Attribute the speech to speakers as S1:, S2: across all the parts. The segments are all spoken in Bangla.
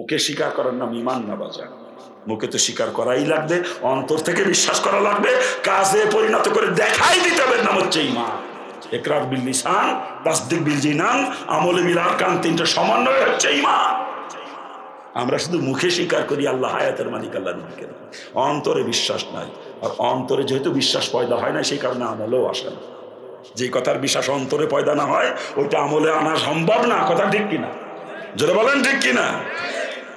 S1: মুখে স্বীকার করার নাম ঈমান না বাজার। মুখে তো স্বীকার করাই লাগবে, অন্তর থেকে বিশ্বাস করা লাগবে, কাজে পরিণত করে দেখাই দিতে হবে, নাম হচ্ছে ঈমান। ইকরার বিল লিসান, তাসদিক বিল জিনান, আমলে বিল আরকান, তিনটা সমন্বয় হচ্ছে ঈমান। আমরা শুধু মুখে স্বীকার করি আল্লাহ হায়াতের মালিক, আল্লাহ নবীকে, অন্তরে বিশ্বাস নাই। আর অন্তরে যেহেতু বিশ্বাস পয়দা হয় না, সেই কারণে আমলেও আসে না। যে কথার বিশ্বাস অন্তরে পয়দা না হয় ওইটা আমলে আনা সম্ভব না। কথা ঠিক কিনা? জোরে বলেন ঠিক কিনা?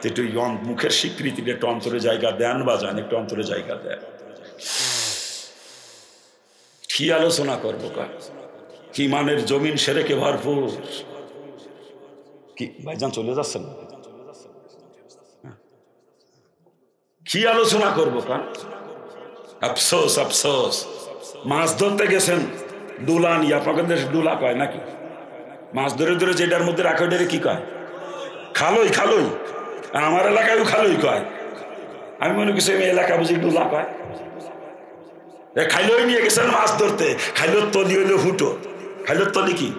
S1: একটু মুখের স্বীকৃতিটা একটু অন্তরে জায়গা দেন বা যান, একটু অন্তরে জায়গা দেন। কি আলোচনা করবো কার? ঈমানের জমিন সেরেকে ভরপুর। কি ভাইজান চলে যাচ্ছেন? কি আলোচনা করবো কার? আফসোস আফসোস, মাছ ধরতে গেছেন, দুলা নিয়ে, আপনাদের দেশে দুলা কয় নাকি? মাছ ধরে ধরে যেটার মধ্যে রাখে ওটারে কি কয়? খালই। খালই, আমার এলাকায়ও খালই কয়। আমি মনে করছি আমি এলাকা বুঝি দুলা কয়। খাইলই নিয়ে গেছেন মাছ ধরতে, খাইলোর তলি হইলো ফুটো। খাইলোর তলি কি?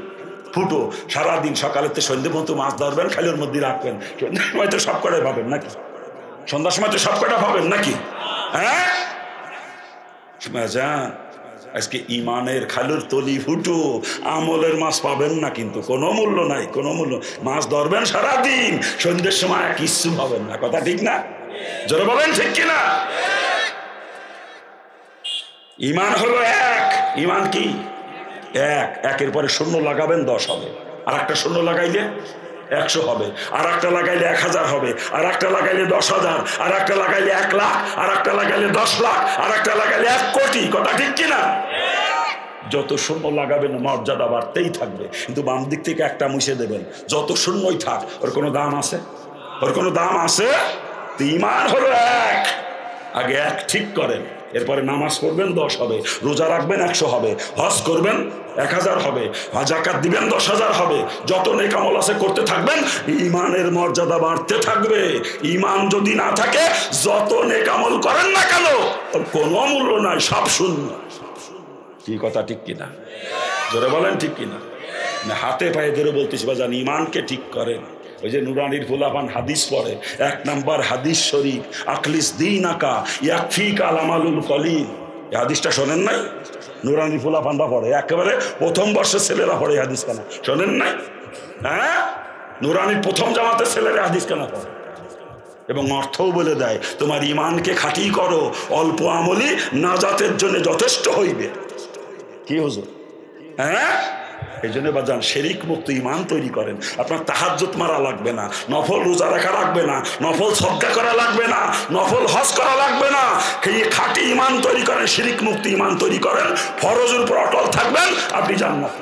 S1: ফুটো। সারাদিন সকালের থেকে সন্ধ্যে পর্যন্ত মাছ ধরবেন, খাইলোর মধ্যে রাখবেন। সন্ধ্যার সময় তো সব কটাই পাবেন নাকি? সন্ধ্যার সময় তো সব কটা পাবেন নাকি? হ্যাঁ, আজকে ঈমানের খালুর তলি ফুটো, আমলের মাছ পাবেন না, কিন্তু কোনো মূল্য নাই, কোনো মূল্য। মাছ ধরবেন সারাদিন, সন্ধ্যের সময় কিচ্ছু পাবেন না। কথা ঠিক না? জোরে বলেন ঠিক কিনা? ঈমান হলো এক। ঈমান কি? এক। একের পরে শূন্য লাগাবেন 10 হবে, আর একটা শূন্য লাগাইলে 100 হবে, আর একটা লাগাইলে 1000 হবে, আর একটা লাগাইলে 10,000, আর একটা লাগাইলে 1 লাখ, আর একটা লাগাইলে 10 লাখ, আর একটা লাগাইলে 1 কোটি। কথা ঠিক কিনা? যত শূন্য লাগাবেন মর্যাদা বাড়তেই থাকবে, কিন্তু বাম দিক থেকে একটা মুছে দেবেন, যত শূন্যই থাক, ওর কোনো দাম আছে? ওর কোনো দাম আছে? ঈমান হলো এক। আগে এক ঠিক করেন, এরপরে নামাজ পড়বেন 10 হবে, রোজা রাখবেন 100 হবে, হজ করবেন 1000 হবে, যাকাত দিবেন 10,000 হবে। যত নেক আমল আছে করতে থাকবেন, ঈমানের মর্যাদা বাড়তে থাকবে। ঈমান যদি না থাকে, যত নেক আমল করেন না কেন কোনো মূল্য নাই, সব শূন্য। কি কথা ঠিক কিনা? জোরে বলেন ঠিক কিনা? হাতে পায়ে ধরে বলতেছি বাজান, ঈমানকে ঠিক করেন। ওই যে নুরানির ফুলাপান হাদিস পড়ে, 1 নম্বর হাদিস শরীফ, আখলিস দীনাকা ইয়াকফিকা আমালুল কলিল। এই হাদিসটা শোনেন নাই? নুরানির ফুলাপানরা পড়ে, একেবারে প্রথম বর্ষের ছেলেরা পড়ে হাদিস কেনা, শোনেন নাই? হ্যাঁ, নুরানির প্রথম জামাতের ছেলেরা হাদিস কেনা পড়ে, এবং অর্থও বলে দেয়, তোমার ঈমানকে খাঁটি করো, অল্প আমলি নাজাতের জন্য যথেষ্ট হইবে। কি হুজুর? হ্যাঁ, এই জন্য বাজান শিরক মুক্ত ঈমান তৈরি করেন। আপনার তাহাজ্জুদ মারা লাগবে না, নফল রোজা রাখা লাগবে না, নফল সাদকা করা লাগবে না, নফল হজ করা লাগবে না। এই খাঁটি ঈমান তৈরি করেন, শিরক মুক্ত ঈমান তৈরি করেন, ফরজের উপর অটল থাকবেন, আপনি জান্নাতে।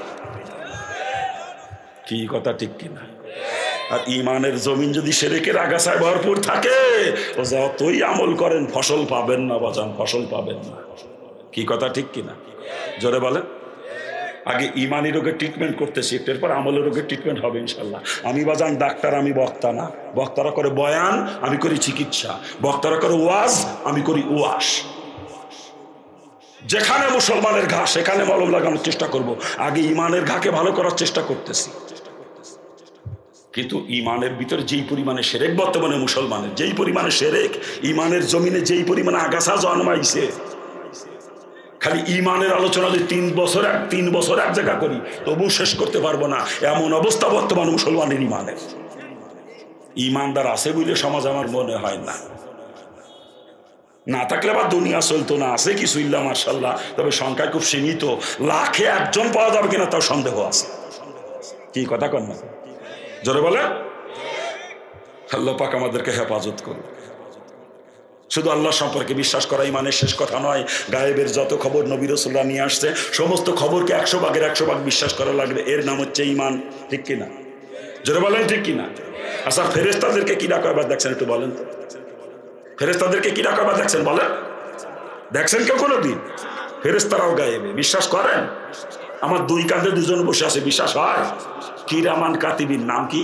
S1: কি কথা ঠিক কিনা? আর ঈমানের জমিন যদি শিরকের আগাছায় ভরপুর থাকে, ও যতই আমল করেন ফসল পাবেন না বাজান, ফসল পাবেন না। কি কথা ঠিক কিনা? জোরে বলেন। আগে ঈমানি রোগের ট্রিটমেন্ট করতেছি, একটার পর আমলের রোগের ট্রিটমেন্ট হবে ইনশাল্লাহ। আমি বাজান ডাক্তার, আমি বক্তা না। বক্তারা করে বয়ান, আমি করি চিকিৎসা। বক্তারা করে ওয়াজ, আমি করি ওয়াশ। যেখানে মুসলমানের ঘা সেখানে মলম লাগানোর চেষ্টা করব। আগে ঈমানের ঘাকে ভালো করার চেষ্টা করতেছি, কিন্তু ঈমানের ভিতরে যেই পরিমাণে শিরক, বর্তমানে মুসলমানের যেই পরিমাণে শিরক, ঈমানের জমিনে যেই পরিমাণে আগাছা জন্মাইছে, খালি ঈমানের আলোচনা যদি 3 বছর এক জায়গা করি তবু শেষ করতে পারবো না। এমন অবস্থা বর্তমান মুসলমানের ঈমানের। ঈমানদার আছে বলে সমাজ আমার মনে হয় না, না থাকলে আবার দুনিয়া চলতো না। আছে কিছু ইল্লা মাশাআল্লাহ, তবে সংখ্যা খুব সীমিত। লাখে 1 জন পাওয়া যাবে কিনা তাও সন্দেহ আছে। কি কথা কন না? জোরে বলে। আল্লাহ পাক আমাদেরকে হেফাজত করুন। শুধু আল্লাহ সম্পর্কে বিশ্বাস করা ঈমানের শেষ কথা নয়। গায়েবের যত খবর নবী রাসূলুল্লাহ নিয়ে আসছে, সমস্ত খবরকে 100 ভাগের 100 ভাগ বিশ্বাস করা লাগবে। এর নাম হচ্ছে ঈমান। ঠিক কিনা? জোরে বলেন ঠিক কিনা? আচ্ছা, ফেরেশতাদেরকে কি ডাকা হয় দেখছেন? একটু বলেন তো, ফেরেশতাদেরকে কি ডাকা হয় দেখছেন? বলেন, দেখছেন কেউ কোনোদিন? ফেরেশতারাও গায়েবে বিশ্বাস করেন? আমার 2 কাঁধে 2 জন বসে আছে, বিশ্বাস হয়? কিরামান কাতিবিন, নাম কি?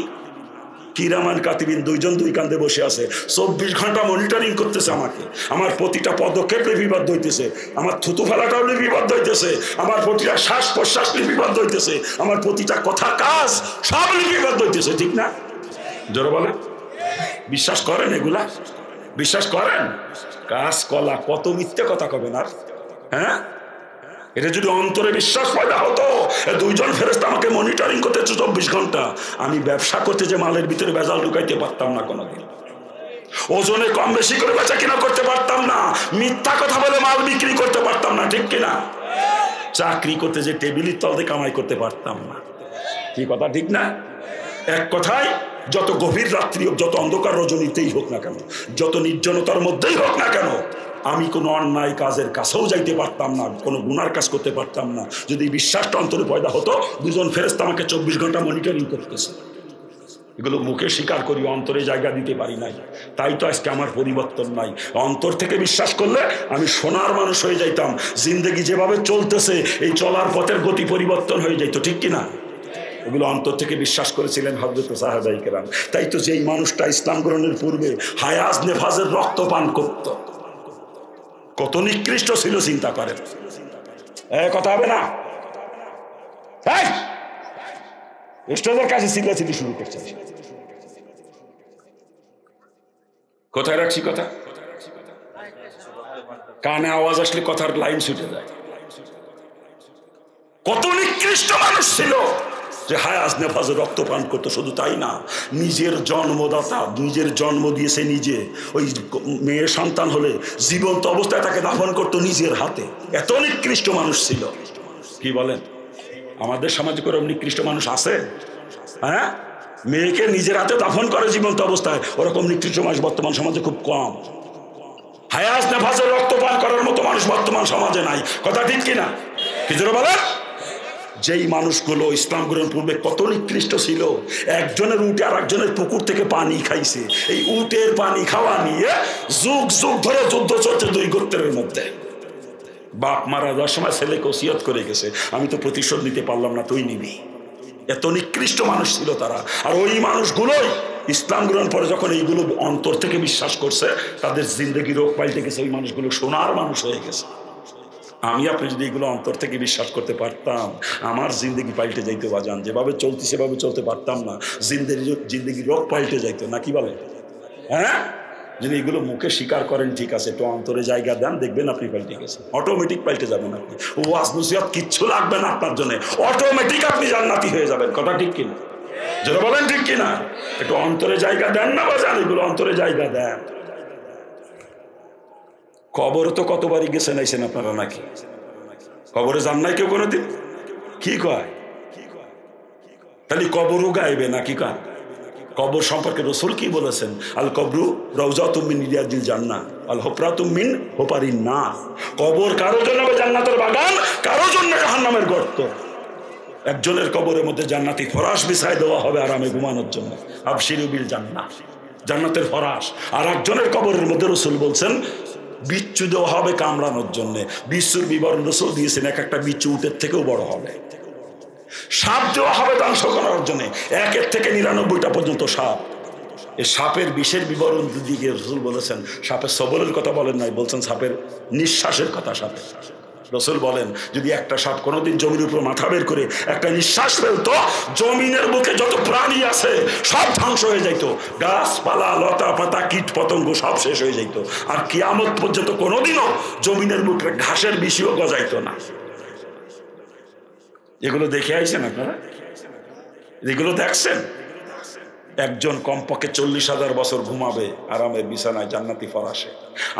S1: কিরামান কাতিবিন, 2 জন 2 কাঁধে বসে আছে, 24 ঘন্টা মনিটরিং করতেছে আমাকে। আমার প্রতিটা পদক্ষেপ লিপিবদ্ধ হইতেছে, আমার থুতু ফেলাটাও লিপিবদ্ধ হইতেছে, আমার প্রতিটা শ্বাস প্রশ্বাস লিপিবদ্ধ হইতেছে, আমার প্রতিটা কথা কাজ সব লিপিবদ্ধ হইতেছে। ঠিক না? জোরে বলে। বিশ্বাস করেন এগুলা? বিশ্বাস করেন? কাজ কলা কত মিথ্যে কথা কবেন আর, হ্যাঁ? এটা যদি অন্তরে বিশ্বাস পয়দা হতো, দুইজন ফেরেশতা আমাকে মনিটরিং করতে 24 ঘন্টা, আমি ব্যবসা করতে যে মালের ভিতরে ভেজাল ঢুকাইতে পারতাম না কোনোদিন, ওজনে কম বেশি করে বেচা কিনা করতে পারতাম না, মিথ্যা কথা বলে মাল বিক্রি করতে পারতাম না, ঠিক কিনা? চাকরি করতে যে টেবিলের তলতে কামাই করতে পারতাম না, কি কথা ঠিক না? এক কথায় যত গভীর রাত্রি হোক, যত অন্ধকার রজনীতেই হোক না কেন, যত নির্জনতার মধ্যেই হোক না কেন, আমি কোনো অন্যায় কাজের কাছেও যাইতে পারতাম না, কোনো গুনার কাজ করতে পারতাম না। যদি বিশ্বাসটা অন্তরে পয়দা হতো, দুজন ফেরেশতা আমাকে 24 ঘন্টা মনিটরিং করতেছে। এগুলো মুখে স্বীকার করি, অন্তরে জায়গা দিতে পারি নাই, তাই তো আজকে আমার পরিবর্তন নাই। অন্তর থেকে বিশ্বাস করলে আমি সোনার মানুষ হয়ে যাইতাম, জিন্দেগি যেভাবে চলতেছে এই চলার পথের গতি পরিবর্তন হয়ে যাইতো, ঠিক কিনা? ওগুলো অন্তর থেকে বিশ্বাস করেছিলেন হযরত সাহাবায়ে কেরাম। তাই তো যেই মানুষটা ইসলাম গ্রহণের পূর্বে হায়াজ নেফাজের রক্ত পান করত, কত নিকৃষ্ট ছিল চিন্তা করেন। কথা হবে না, স্টেজের কাছে চিল্লাচিল্লি শুরু করছে। কোথায় রাখছি কথা? কানে আওয়াজ আসলে কথার লাইন ছুটে যায়। কত নিকৃষ্ট মানুষ ছিল যে হায়াজ নেফাজের রক্ত পান করতো। শুধু তাই না, নিজের জন্মদাতা, নিজের জন্ম দিয়েছে নিজে, ওই মেয়ের সন্তান হলে জীবন্ত অবস্থায় তাকে দাফন করতো নিজের হাতে। এত নিকৃষ্ট মানুষ ছিল। কি বলেন, আমাদের সমাজে করে নিকৃষ্ট মানুষ আছে? হ্যাঁ, মেয়েকে নিজের হাতে দাফন করে জীবন্ত অবস্থায়, ওরকম নিকৃষ্ট মানুষ বর্তমান সমাজে খুব কম। হায়াজ নেফাজের রক্ত পান করার মতো মানুষ বর্তমান সমাজে নাই, কথা ঠিক কিনা? কি জোরে বলেন? যেই মানুষগুলো ইসলাম গ্রহণ পূর্বে কত নিকৃষ্ট ছিল, একজনের উটে আর একজনের পুকুর থেকে পানি খাইছে, এই উটের পানি খাওয়া নিয়ে যুগ যুগ ধরে যুদ্ধ চলছে দুই গোত্রের মধ্যে। বাপ মারা যাওয়ার সময় ছেলেকে ওসিয়ত করে গেছে, আমি তো প্রতিশোধ নিতে পারলাম না, তুই নিবি। এত নিকৃষ্ট মানুষ ছিল তারা। আর ওই মানুষগুলোই ইসলাম গ্রহণ পরে যখন এইগুলো অন্তর থেকে বিশ্বাস করছে, তাদের জিন্দেগি রোগ পাল্টে গেছে, ওই মানুষগুলো সোনার মানুষ হয়ে গেছে। আমি আপনি যদি এগুলো অন্তর থেকে বিশ্বাস করতে পারতাম, আমার জিন্দগি পাল্টে যাইতে বাজান, যেভাবে চলতি সেভাবে চলতে পারতাম না, জিন্দগি রোগ পাল্টে যাইতো না, কি বলে? হ্যাঁ, যদি এগুলো মুখে স্বীকার করেন ঠিক আছে, একটু অন্তরে জায়গা দেন, দেখবেন আপনি পাল্টে গেছে, অটোমেটিক পাল্টে যাবেন আপনি। ওয়াজ নসিহত কিচ্ছু লাগবে না আপনার জন্য, অটোমেটিক আপনি জান্নাতি হয়ে যাবেন, কথা ঠিক কিনা? যেটা বলেন ঠিক কিনা? একটু অন্তরে জায়গা দেন না বাজান, এগুলো অন্তরে জায়গা দেন। কবরে তো কতবারই গেছেন আইছেন আপনারা নাকি? কবরে যান নাই কেউ কোনোদিন? কি কয়? তাহলে কবরও গাইবে নাকি? কয় কবর সম্পর্কে রাসূল কি বলেছেন? আল কবরু রাউযাতুম মিন রিয়াদিল জান্নাহ আল হুফরাতুম মিন হুফারিন নার। কবর কারো জন্য হবে জান্নাতের বাগান, কারো জন্য জাহান্নামের গর্ত। একজনের কবরের মধ্যে জান্নাতি ফরাশ বিছায় দেওয়া হবে আরামে ঘুমানোর জন্য, আবশিরু বিল জান্নাহ, জান্নাতের ফরাশ। আর একজনের কবরের মধ্যে রাসূল বলছেন বিচ্ছু দেওয়া হবে কামড়ানোর জন্য। বিচ্ছুর বিবরণ রাসূল দিয়েছেন, এক একটা বিচ্ছু উটের থেকেও বড় হবে। সাপ দেওয়া হবে ধ্বংস করার জন্য, 1 থেকে 99টা পর্যন্ত সাপ। এই সাপের বিষের বিবরণ দিকে রাসূল বলেছেন, সাপের সবলের কথা বলেন নাই, বলছেন সাপের নিঃশ্বাসের কথা। সাপের রাসূল বলেন যদি একটা সাপ কোনোদিন জমির উপর মাথা বের করে একটা নিঃশ্বাস ফেলতো, জমিনের বুকে যত প্রাণী আছে সব ধ্বংস হয়ে যাইতো, গাছপালা লতা পাতা কীট পতঙ্গ সব শেষ হয়ে যাইতো। আর কিয়ামত পর্যন্ত কোনোদিনও জমিনের বুকে ঘাসের বিষিও গজাইতো না। এগুলো দেখে আইছেন আপনারা? এগুলো দেখছেন? একজন কমপক্ষে 40,000 বছর ঘুমাবে আরামের বিছানায় জান্নাতি ফরাশে,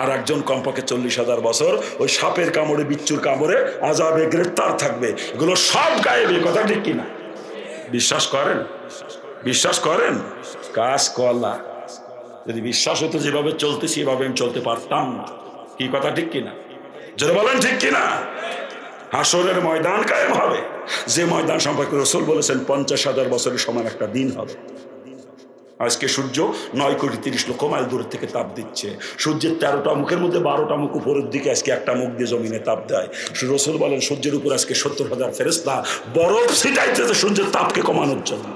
S1: আর একজন কমপক্ষে 40,000 বছর ওই সাপের কামড়ে বিচ্ছুর কামড়ে আযাবে গ্রেফতার থাকবে। এগুলো সব গায়েবী, কথা ঠিক কিনা? বিশ্বাস করেন? বিশ্বাস করেন? কাজ কলা যদি বিশ্বাস হতো যেভাবে চলতেছি এভাবে আমি চলতে পারতাম না, কি কথা ঠিক কিনা? যারা বলেন ঠিক কিনা? হাসরের ময়দান কায়েম হবে, যে ময়দান সম্পর্কে রাসূল বলেছেন 50,000 বছরের সমান একটা দিন হবে। আজকে সূর্য 9,30,00,000 মাইল দূর থেকে তাপ দিচ্ছে। সূর্যের 13টা মুখের মধ্যে 12টা মুখ উপরের দিকে আজকে একটা মুখ দিয়ে জমিনে তাপ দেয়। রাসূল বলেন সূর্যের উপর আজকে 70,000 ফেরেশতা বরফ ছিটাইতেছে সূর্যের তাপকে কমানোর জন্য।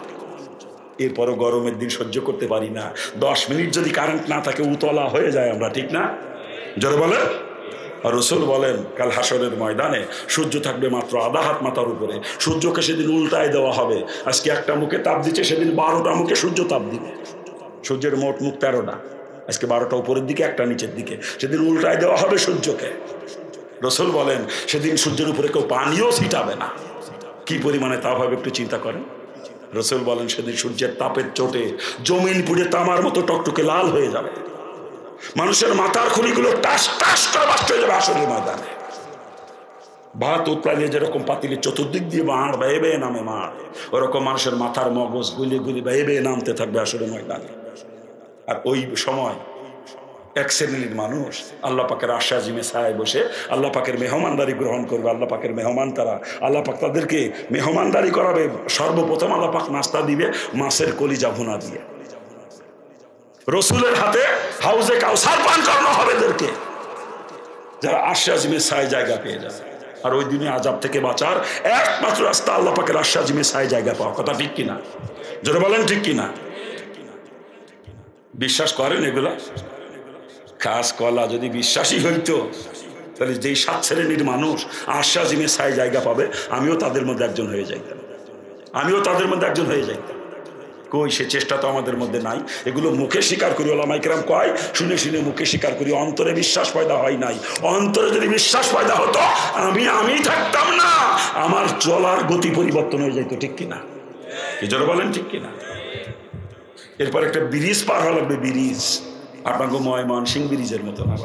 S1: এরপরও গরমের দিন সহ্য করতে পারি না, 10 মিনিট যদি কারেন্ট না থাকে উতলা হয়ে যায় আমরা, ঠিক না? জোরে বলেন। আর রাসূল বলেন কাল হাসরের ময়দানে সূর্য থাকবে মাত্র আধা হাত মাথার উপরে। সূর্যকে সেদিন উল্টায় দেওয়া হবে। আজকে একটা মুখে তাপ দিচ্ছে, সেদিন 12টা মুখে সূর্য তাপ দিবে। সূর্যের মোট মুখ 13টা, আজকে 12টা উপরের দিকে, একটা নিচের দিকে। সেদিন উল্টায় দেওয়া হবে সূর্যকে। রসুল বলেন সেদিন সূর্যের উপরে কেউ পানিও ছিটাবে না। কি পরিমাণে তাপ হবে একটু চিন্তা করেন। রসুল বলেন সেদিন সূর্যের তাপের চোটে জমিন পুড়ে তামার মতো টকটকে লাল হয়ে যাবে, মানুষের মাথার খুলিগুলো টাস টাস করে বাস্ট হয়ে যাবে আসরের ময়দানে। ভাত উৎপাইলে যেরকম পাতিলে চতুর্দিক দিয়ে মাড় বেয়ে বেয়ে নামে মাড়, ওরকম মানুষের মাথার মগজ গুলি গুলি বেয়ে বেয়ে নামতে থাকবে আসরের ময়দানে। আর ওই সময় এক শ্রেণীর মানুষ আল্লাহ পাকের আশাজিমে ছায়ায় বসে আল্লাহ পাকের মেহমানদারি গ্রহণ করবে। আল্লাহ পাকের মেহমান তারা, আল্লাহ পাক তাদেরকে মেহমানদারি করাবে। সর্বপ্রথম আল্লাহ পাক নাস্তা দিবে মাছের কলিজা ভুনা দিয়ে। রসুলের হাতে হাউজে কাউসার পান করানো হবে এদেরকে, যারা আশাজিমে ছায় জায়গা পেয়ে যাবে। আর ওই দিনে আযাব থেকে বাঁচার একমাত্র রাস্তা আল্লাহ পাকের আশাজিমে ছায় জায়গা পাওয়া। কথা ঠিক কিনা? জোরে বলেন ঠিক কিনা? বিশ্বাস করেন এগুলা? কাজ কলা যদি বিশ্বাসী হইতো তাহলে যেই 7 শ্রেণীর মানুষ আশাজিমে ছায় জায়গা পাবে, আমিও তাদের মধ্যে একজন হয়ে যাইতাম। কই সে চেষ্টা তো আমাদের মধ্যে নাই। এগুলো মুখে স্বীকার করি, ওলামায়ে কেরাম কয় শুনে শুনে মুখে স্বীকার করি, অন্তরে বিশ্বাস পয়দা হয় নাই। অন্তরে যদি বিশ্বাস পয়দা হতো আমি থাকতাম না, আমার চলার গতি পরিবর্তন হয়ে যাইতো। ঠিক কিনা? কি জোরে বলেন ঠিক কিনা? এরপর একটা ব্রিজ পার হওয়া লাগবে, ব্রিজ। আপনাকে ময়মনসিংহ ব্রিজের মতো না,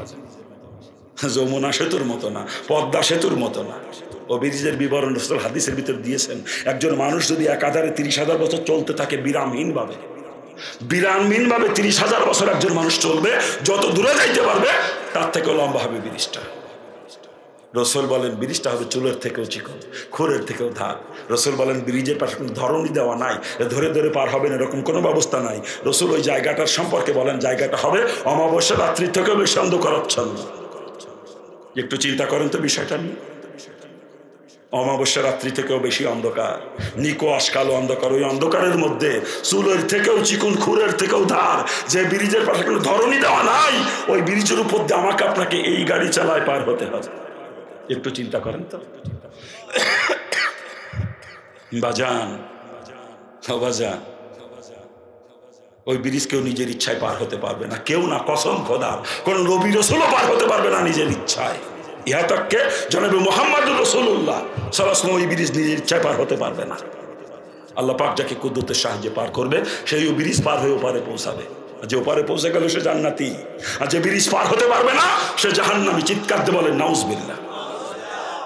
S1: যমুনা সেতুর মতো না, পদ্মা সেতুর মতো না। ও ব্রিজের বিবরণ রাসূল হাদিসের ভিতর দিয়েছেন। একজন মানুষ যদি একাধারে 30,000 বছর চলতে থাকে বিরামহীনভাবে 30,000 বছর একজন মানুষ চলবে, যত দূরে যাইতে পারবে তার থেকেও লম্বা হবে ব্রিজটা। রসুল বলেন ব্রিজটা হবে চুলের থেকেও চিকন, খোরের থেকেও ধার। রসুল বলেন ব্রিজের পাশে কোনো ধরনই দেওয়া নাই, ধরে ধরে পার হবেন এরকম কোনো ব্যবস্থা নাই। রসুল ওই জায়গাটার সম্পর্কে বলেন জায়গাটা হবে অমাবস্যা রাত্রির থেকেও বেশি অন্ধকারাচ্ছন্ন। একটু চিন্তা করেন তো বিষয়টা নিয়ে। অমাবস্যা রাত্রি থেকেও বেশি অন্ধকার, নিকো আশকালো অন্ধকার। ওই অন্ধকারের মধ্যে চুলের থেকেও চিকন, খুরের থেকেও ধার, যে ব্রিজের পাশে কোনো ধরনই দেওয়া নাই, ওই ব্রিজের উপর দিয়ে আমাকে আপনাকে এই গাড়ি চালায় পার হতে হবে। একটু চিন্তা করেন তো বাজান, ওই ব্রিজ কেউ নিজের ইচ্ছায় পার হতে পারবে না, কেউ না, কসম খোদার। কোন নবী রাসূলও পার হতে পারবে না নিজের ইচ্ছায়। ইহা তককে জনাবে মুহাম্মদুর রাসূলুল্লাহ সাল্লাল্লাহু আলাইহি ওয়াসাল্লাম ওই ব্রিজ নিজের ইচ্ছায় পার হতে পারবে না। আল্লাহ পাক যাকে কুদরতের সাহায্যে পার করবে সেই ওই ব্রিজ পার হয়ে ওপারে পৌঁছাবে। যে ওপারে পৌঁছে গেল সে জান্নাতি, আর যে ব্রিজ পার হতে পারবে না সে জাহান্নামী। চিৎকার দিয়ে বলেন নাউজুবিল্লাহ।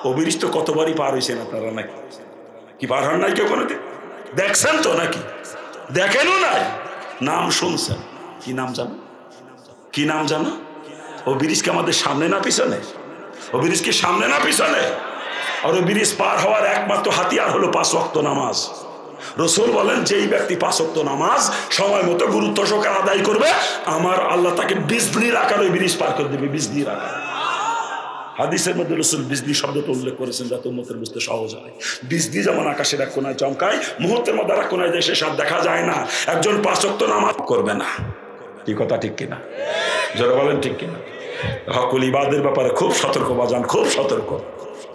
S1: ও ব্রিজ তো কতবারই পার হয়েছেন আপনারা, নাকি কি পার হন নাই কেউ কোনোদিন? দেখছেন তো নাকি? দেখেনও নাই, নাম শুনছেন। কি নাম জানো? কি নাম জানো? ও ব্রিজকে আমাদের সামনে না পিছনে? ও ব্রিজ কি সামনে না পিছনে? আর ওই ব্রিজ পার হওয়ার একমাত্র হাতিয়ার হলো 5 ওয়াক্ত নামাজ। রসুল বলেন যেই ব্যক্তি 5 ওয়াক্ত নামাজ সময় মতো গুরুত্ব সহকারে আদায় করবে, আমার আল্লাহ তাকে বিজলির আকারে ওই ব্রিজ পার করে দেবে, বিজলির আকারে। হাদিসের মধ্যে রসুল বিজলি শব্দটা উল্লেখ করেছেন যাতে উম্মতের বুঝতে সহজ হয়। বিজলি যেমন আকাশের এক কোনায় চমকায়, মুহূর্তের মধ্যে এক কোনায় যায়, সে সব দেখা যায় না। একজন 5 ওয়াক্ত নামাজ করবে না। কি কথা ঠিক কিনা? যারা বলেন ঠিক কিনা? হকুল ইবাদের ব্যাপারে খুব সতর্ক বাজান, খুব সতর্ক,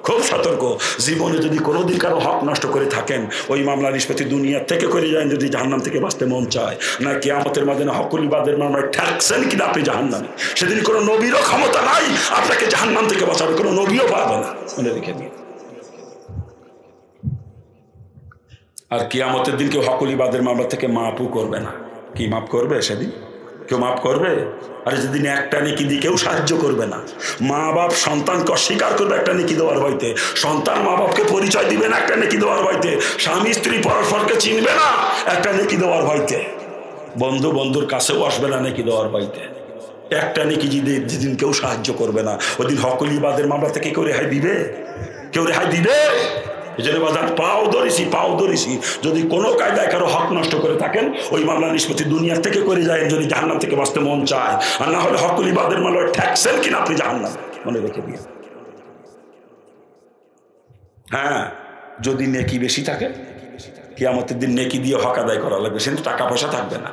S1: খুব সতর্ক। জীবনে যদি কোনোদিন কারো হক নষ্ট করে থাকেন, ওই মামলা নিষ্পত্তি দুনিয়া থেকে করে যায় যদি জাহান্নাম থেকে বাঁচতে মন চায়, না কিয়ামতের মাধ্যমে হকুল ইবাদের মামলায় ঠেকছেন কিনা আপনি জাহান্নামে। সেদিন কোনো নবীরও ক্ষমতা নাই আপনাকে জাহান্নাম থেকে বাঁচাবে, কোনো নবীও পারবে না, মনে রেখে দিন। আর কিয়ামতের দিন কেউ হকুল ইবাদের মামলা থেকে মাপও করবে না। কি মাপ করবে সেদিন? কেউ মাফ করবে? আরে যেদিন একটা নেকি দিয়ে কেউ সাহায্য করবে না। মা বাপ সন্তানকে অস্বীকার করবে একটা নেকি দেওয়ার ভয়তে, সন্তান মা বাপকে পরিচয় দিবে না একটা নেকি দেওয়ার ভয়তে, স্বামী স্ত্রী পরস্পরকে চিনবে না একটা নেকি দেওয়ার ভয়তে, বন্ধু বন্ধুর কাছেও আসবে না নেকি দেওয়ার ভয়তে। একটা নেকি যেদিন কেউ সাহায্য করবে না, ওদিন হকুল ইবাদের মামলা থেকে কেউ রেহাই দিবে? কেউ রেহাই দিবে? এই জন্য বাজার পাও ধরেছি যদি কোনো কায়দায় কারো হক নষ্ট করে থাকেন, ওই মামলা নিষ্পত্তি দুনিয়ার থেকে করে যায় যদি জাহান্নাম থেকে বাঁচতে মন চায়। আর না হলে হকুল ইবাদের মামলায় ঠেকছেন কিনা আপনি জাহান্নাম, মনে রেখে দিয়ে। হ্যাঁ, যদি নেকি বেশি থাকে কিয়ামতের দিন নেকি দিয়ে হক আদায় করা লাগবে, সেদিন টাকা পয়সা থাকবে না।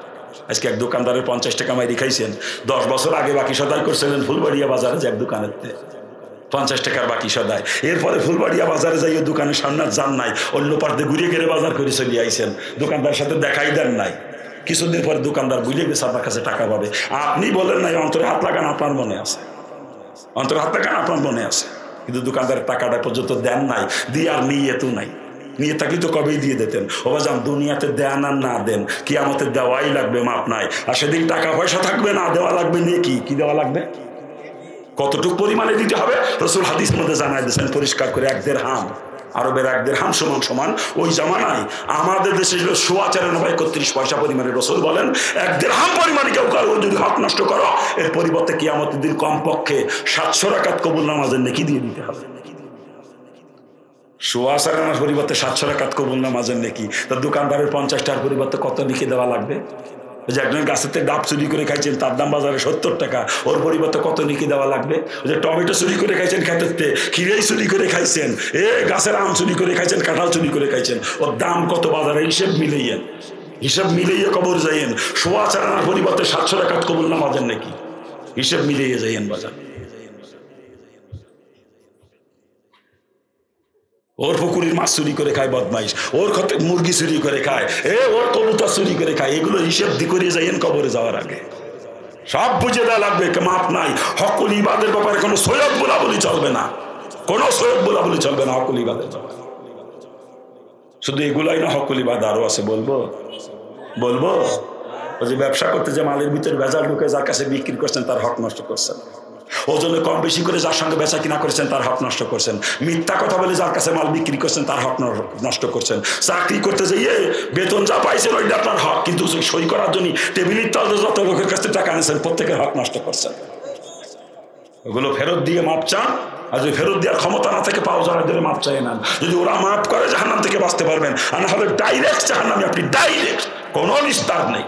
S1: আজকে এক দোকানদারের 50 টাকা মাইরি খাইছেন, 10 বছর আগে বাকি সদাই করছিলেন ফুলবাড়িয়া বাজারে যে এক দোকানের 50 টাকার বাকি সদাই। এরপরে ফুলবাড়িয়া বাজারে যাই দোকানের সামনে যান নাই, অন্য পার্তে ঘুরিয়ে গেলে বাজার করে চলে আইছেন, দোকানদার সাথে দেখাই দেন নাই। কিছুদিন পরে দোকানদার বুঝে গেছে আপনার কাছে টাকা পাবে। আপনি বলেন নাই অন্তরে হাত লাগান, আপনার মনে আছে, অন্তরে হাত লাগান আপনার মনে আছে, কিন্তু দোকানদারের টাকাটা পর্যন্ত দেন নাই, দিয়ে আর নিয়ে তো নাই। নিয়ে থাকলে তো কবেই দিয়ে দিতেন। ও বাজান, দুনিয়াতে দেন আর না দেন, কিয়ামতে দেওয়াই লাগবে, মাপ নাই। আর সেদিন টাকা পয়সা থাকবে না, দেওয়া লাগবে নিয়ে কি দেওয়া লাগবে, কতটুকু পরিমাণে দিতে হবে রাসূল হাদিস মধ্যে জানাই দিয়েছেন পরিষ্কার করে। 1 দিরহাম, আরবের 1 দিরহাম সমান ওই জামানায় আমাদের দেশে ছিল 94.31 পয়সা পরিমাণে। রাসূল বলেন 1 দিরহাম পরিমাণে কেউ কারো যদি হক নষ্ট করো, এর পরিবর্তে কিয়ামতের দিন কমপক্ষে 700 রাকাত কবুল নামাজের নেকি দিয়ে দিতে হবে। 4.5 আনার পরিবর্তে 700 রাকাত কবুল নামাজের নেকি। তার দোকানদারের 50 টাকার পরিবর্তে কত নেকি দেওয়া লাগবে? যে একজন গাছের থেকে ডাব চুরি করে খাইছেন, তার দাম বাজারে 70 টাকা, ওর পরিবর্তে কত নেকি দেওয়া লাগবে? ওই যে টমেটো চুরি করে খাইছেন খেতের থেকে, খিরেই চুরি করে খাইছেন, গাছের আম চুরি করে খাইছেন, কাঁঠাল চুরি করে খাইছেন, ওর দাম কত বাজারে? হিসেব মিলিয়ে কবর যাইয়েন। 4.5 আনার পরিবর্তে 700 রাকাত কবুল নামাজের নাকি হিসেব মিলিয়ে যাইয়েন বাজার। ওর পুকুরের মাছ চুরি করে খায় বদমাইশ, ওর মুরগি চুরি করে খায়, ওর কবুতর চুরি করে খায়, এগুলো হিসেব করে যাইয়েন কবরে যাওয়ার আগে। সব বুঝে দেওয়া লাগবে, মাপ নাই। হকুল ইবাদের ব্যাপারে কোনো সৈয়দ বলা বলি চলবে না, কোনো সৈয়দ বলা বলি চলবে না হকুল ইবাদের ব্যাপারে। শুধু এগুলাই না, হকুল ইবাদ আরো আছে, বলবো। ওই যে ব্যবসা করতে যে মালের ভিতরে ভেজাল ঢুকে যার কাছে বিক্রি করছেন তার হক নষ্ট করছেন। ওজনে কম বেশি করে যার সঙ্গে বেচা কিনা করেছেন তার হক নষ্ট করছেন। মিথ্যা কথা বলে যার কাছে মাল বিক্রি করছেন তার হক নষ্ট করছেন। চাকরি করতে যাইয়ে বেতন যা পাইছেন ওইটা আপনার হক, কিন্তু সই করার জন্য টেবিলের তলে যত লোকের কাছে টাকা আনেছেন প্রত্যেকের হক নষ্ট করছেন। ওগুলো ফেরত দিয়ে মাপ চান, আর যদি ফেরত দেওয়ার ক্ষমতা না থেকে পাও যারা ধরে মাপ চাই নেন। যদি ওরা মাপ করে জাহান্নাম থেকে বাঁচতে পারবেন, আর না হলে ডাইরেক্ট জাহান্নামে আপনি, ডাইরেক্ট, কোনো নিস্তার নেই।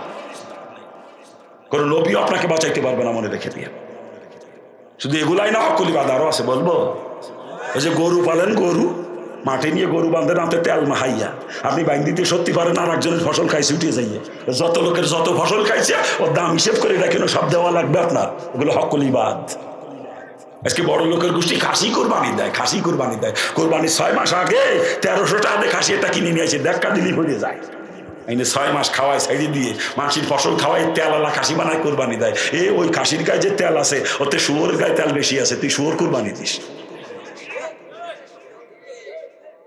S1: কোনো নবীও আপনাকে বাঁচাইতে পারবে না, মনে রেখে দিয়ে। শুধু এগুলাই না, হকুল ইবাদ আরো আছে, বলবো। ওই যে গরু পালেন, গরু মাঠে নিয়ে গরু বাঁধে নামতে তেল মাহাইয়া, আপনি বাইন দিতে সত্যি পারেন আর একজনের ফসল খাইছে উঠে যাইয়ে, যত লোকের যত ফসল খাইছে ওর দাম হিসেব করে রাখেন, সব দেওয়া লাগবে আপনার। ওগুলো হকুল ইবাদ। আজকে বড় লোকের গোষ্ঠী খাসি কোরবানি দেয়, কোরবানির 6 মাস আগে 1300 টাকা দিয়ে খাসি এটা কিনে নিয়ে আসে, দেখা দিলি হয়ে যায়। 6 মাস খাওয়ায় সাইডে দিয়ে মানসির ফসল খাওয়াই তেলালা খাসি বানায় কোরবানি দেয়। ওই খাসির গায়ে যে তেল আছে ওতে শুয়োরের গায়ে তেল বেশি আছে, তুই শুয়োর কোরবানি দিস।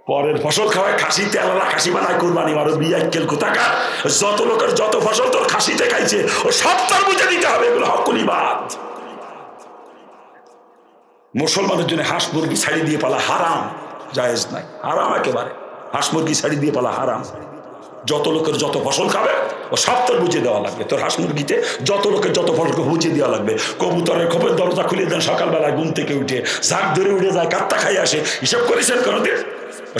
S1: পরের ফসল খাওয়ায় খাসি তেলালা খাসি বানায় কোরবানি, আরো বিয়াক্কেল কোথাকার। যত লোকের যত ফসল তোর খাসিতে খাইছে ও সব তোর বুঝে দিতে হবে। এগুলো হকুল ইবাদ। মুসলমানের জন্য হাঁস মুরগি ছাড়ি দিয়ে পালা হারাম, জায়েজ নাই, হারাম একেবারে। হাঁস মুরগি ছাড়ি দিয়ে পালা হারাম। যত লোকের যত ফসল খাবে ও সব তোর বুঝিয়ে দেওয়া লাগবে। তোর হাঁস মুরগিতে যত লোকের যত ফসল বুঝিয়ে দেওয়া লাগবে। কবুতরের খোপের দরজা খুলে দেন সকালবেলায়, ঘুম থেকে উঠে ঝাঁক ধরে উঠে যায়, কাত্তা খাই আসে, হিসাব করেছেন কোনোদিন?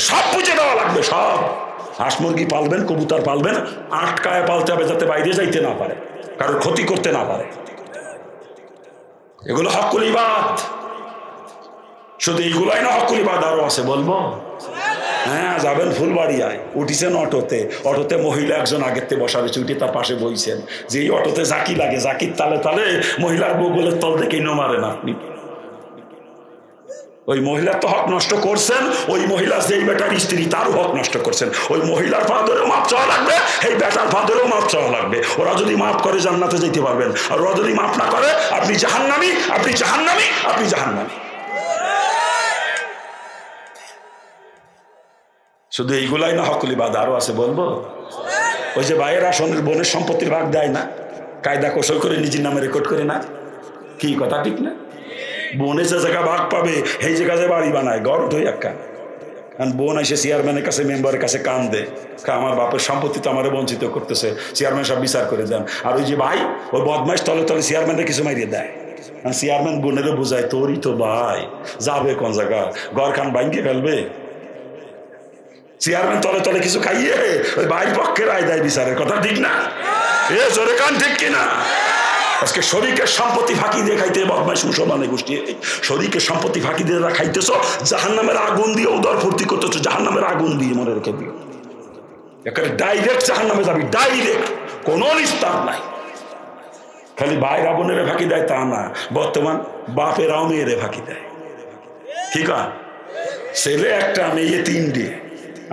S1: সব বুঝে দেওয়া লাগবে, সব। হাঁস মুরগি পালবেন, কবুতর পালবেন, আটকায় পালতে হবে যাতে বাইরে যাইতে না পারে, কারোর ক্ষতি করতে না পারে। এগুলো হকুল ইবাদ। শুধু এইগুলাই না, হকুল ইবাদ আরো আছে, বলবো। হ্যাঁ, যাবেন ফুলবাড়িয়ায়, উঠিছেন অটোতে মহিলা একজন আগের থেকে বসা রয়েছে, উঠে তার পাশে বইছেন। যে এই অটোতে জাকি লাগে, জাকির তালে তালে মহিলার বগলের তল থেকেই মারেন আপনি। ওই মহিলার তো হক নষ্ট করছেন, ওই মহিলা যেই বেটার স্ত্রী তারও হক নষ্ট করছেন। ওই মহিলার পা ধরেও মাপ চাওয়া লাগবে, এই বেটার পা ধরেও মাপ চাওয়া লাগবে। ওরা যদি মাপ করে জান্নাতে যেতে পারবেন, আর ওরা যদি মাপ না করে আপনি জাহান্নামী, আপনি জাহান্নামী, আপনি জাহান্নামী। শুধু এইগুলাই না, হকুল ইবাদ আরো আছে, বলবো। ওই যে ভাইয়ের আসনের বোনের সম্পত্তির ভাগ দেয় না, কায়দা কৌশল করে নিজের নামে রেকর্ড করে না, কি কথা ঠিক না? বোনে যে জায়গা ভাগ পাবে সেই জায়গায় বাড়ি বানায়, ঘর উঠে একটা। কারণ বোন এসে চেয়ারম্যানের কাছে, মেম্বারের কাছে কান দেয়, আমার বাপের সম্পত্তি তো আমার বঞ্চিত করতেছে, চেয়ারম্যান সব বিচার করে দেন। আর ওই যে ভাই, ওই বদমাইশ তলে তলে চেয়ারম্যানের কিছু মারিয়ে দেয়। চেয়ারম্যান বোনেরও বোঝায়, তোরই তো ভাই, যাবে কোন জায়গা, ঘর খান ভাঙ্গে ফেলবে। চেয়ারম্যান তলে তলে কিছু খাইয়ে ওই ভাই পক্ষে রায় দেয় বিচারের, কথা ঠিক না? জোরে কান ঠিক কিনা? আজকে শরীকের সম্পত্তি ফাঁকি দিয়ে খাইতে বদমাইশ মুসলমানের গোষ্ঠী, শরীকের সম্পত্তি ফাঁকি দিয়ে খাইতেছ, জাহান্নামের আগুন দিয়ে উদর ফুর্তি করতেছ, জাহান্নামের আগুন দিয়ে মনে রেখে দিও। একেবারে ডাইরেক্ট জাহান্নামে যাবি, ডাইরেক্ট, কোনো নিস্তার নাই। খালি ভাইরা বোনেরে ফাঁকি দেয় তা না, বর্তমান বাপেরাও মেয়েরে ফাঁকি দেয়। ঠিক আছে, ছেলে একটা, মেয়ে 3টে,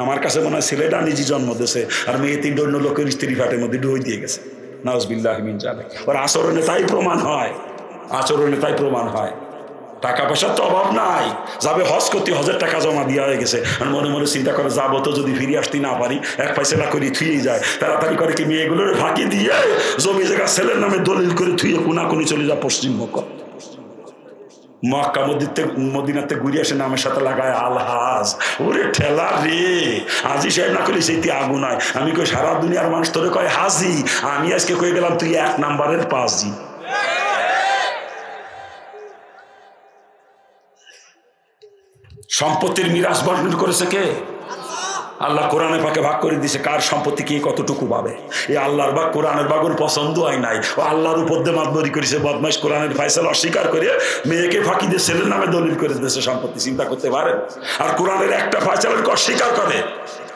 S1: আমার কাছে মনে হয় ছেলেটা নিজে জন্ম দিয়েছে, আর মেয়ে 3 অন্য লোকের স্ত্রী ফাটের মধ্যে ডুবে দিয়ে গেছে। নাউজুবিল্লাহি মিন যালিক। ওর আচরণে তাই প্রমাণ হয়, আচরণে তাই প্রমাণ হয়। টাকা পয়সার তো অভাব নাই, যাবে হজ করতে, হজের টাকা জমা দেওয়া হয়ে গেছে, আর মনে মনে চিন্তা করে যাবো তো, যদি ফিরে আসতে না পারি, এক পয়সা করে থুয়ে যায়। তাড়াতাড়ি করে কি মেয়েগুলোর ফাঁকি দিয়ে জমি জায়গা ছেলের নামে দলিল করে থুয়ে কোনাকুনি চলে যায় পশ্চিমবঙ্গ। মক্কা মদিনাতে ঘুরে আসে, নামের সাথে লাগায় আলহাজ। ওরে ঠেলা রে, হাজি সাহেব না করলে সেইটি আগুন হয়। আমি কই সারা দুনিয়ার মানুষ তোরে কয় হাজি, আমি আজকে কয়ে গেলাম তুই 1 নাম্বারের পাজি। সম্পত্তির মিরাজ বন্টন করেছে কে? আল্লাহ কোরআনে পাকে ভাগ করে দিয়েছে কার সম্পত্তি কে কতটুকু পাবে। এই আল্লাহর ভাগ, কোরআনের ভাগের পছন্দ হয় নাই, ও আল্লাহর উপর দিয়ে মাতবরি করেছে বদমাইশ। কোরআনের ফয়সালা অস্বীকার করে মেয়েকে ফাঁকি দিয়ে ছেলের নামে দলিল করে দিয়েছে সম্পত্তি। চিন্তা করতে পারেন? আর কোরআনের একটা ফয়সালাকে অস্বীকার করে,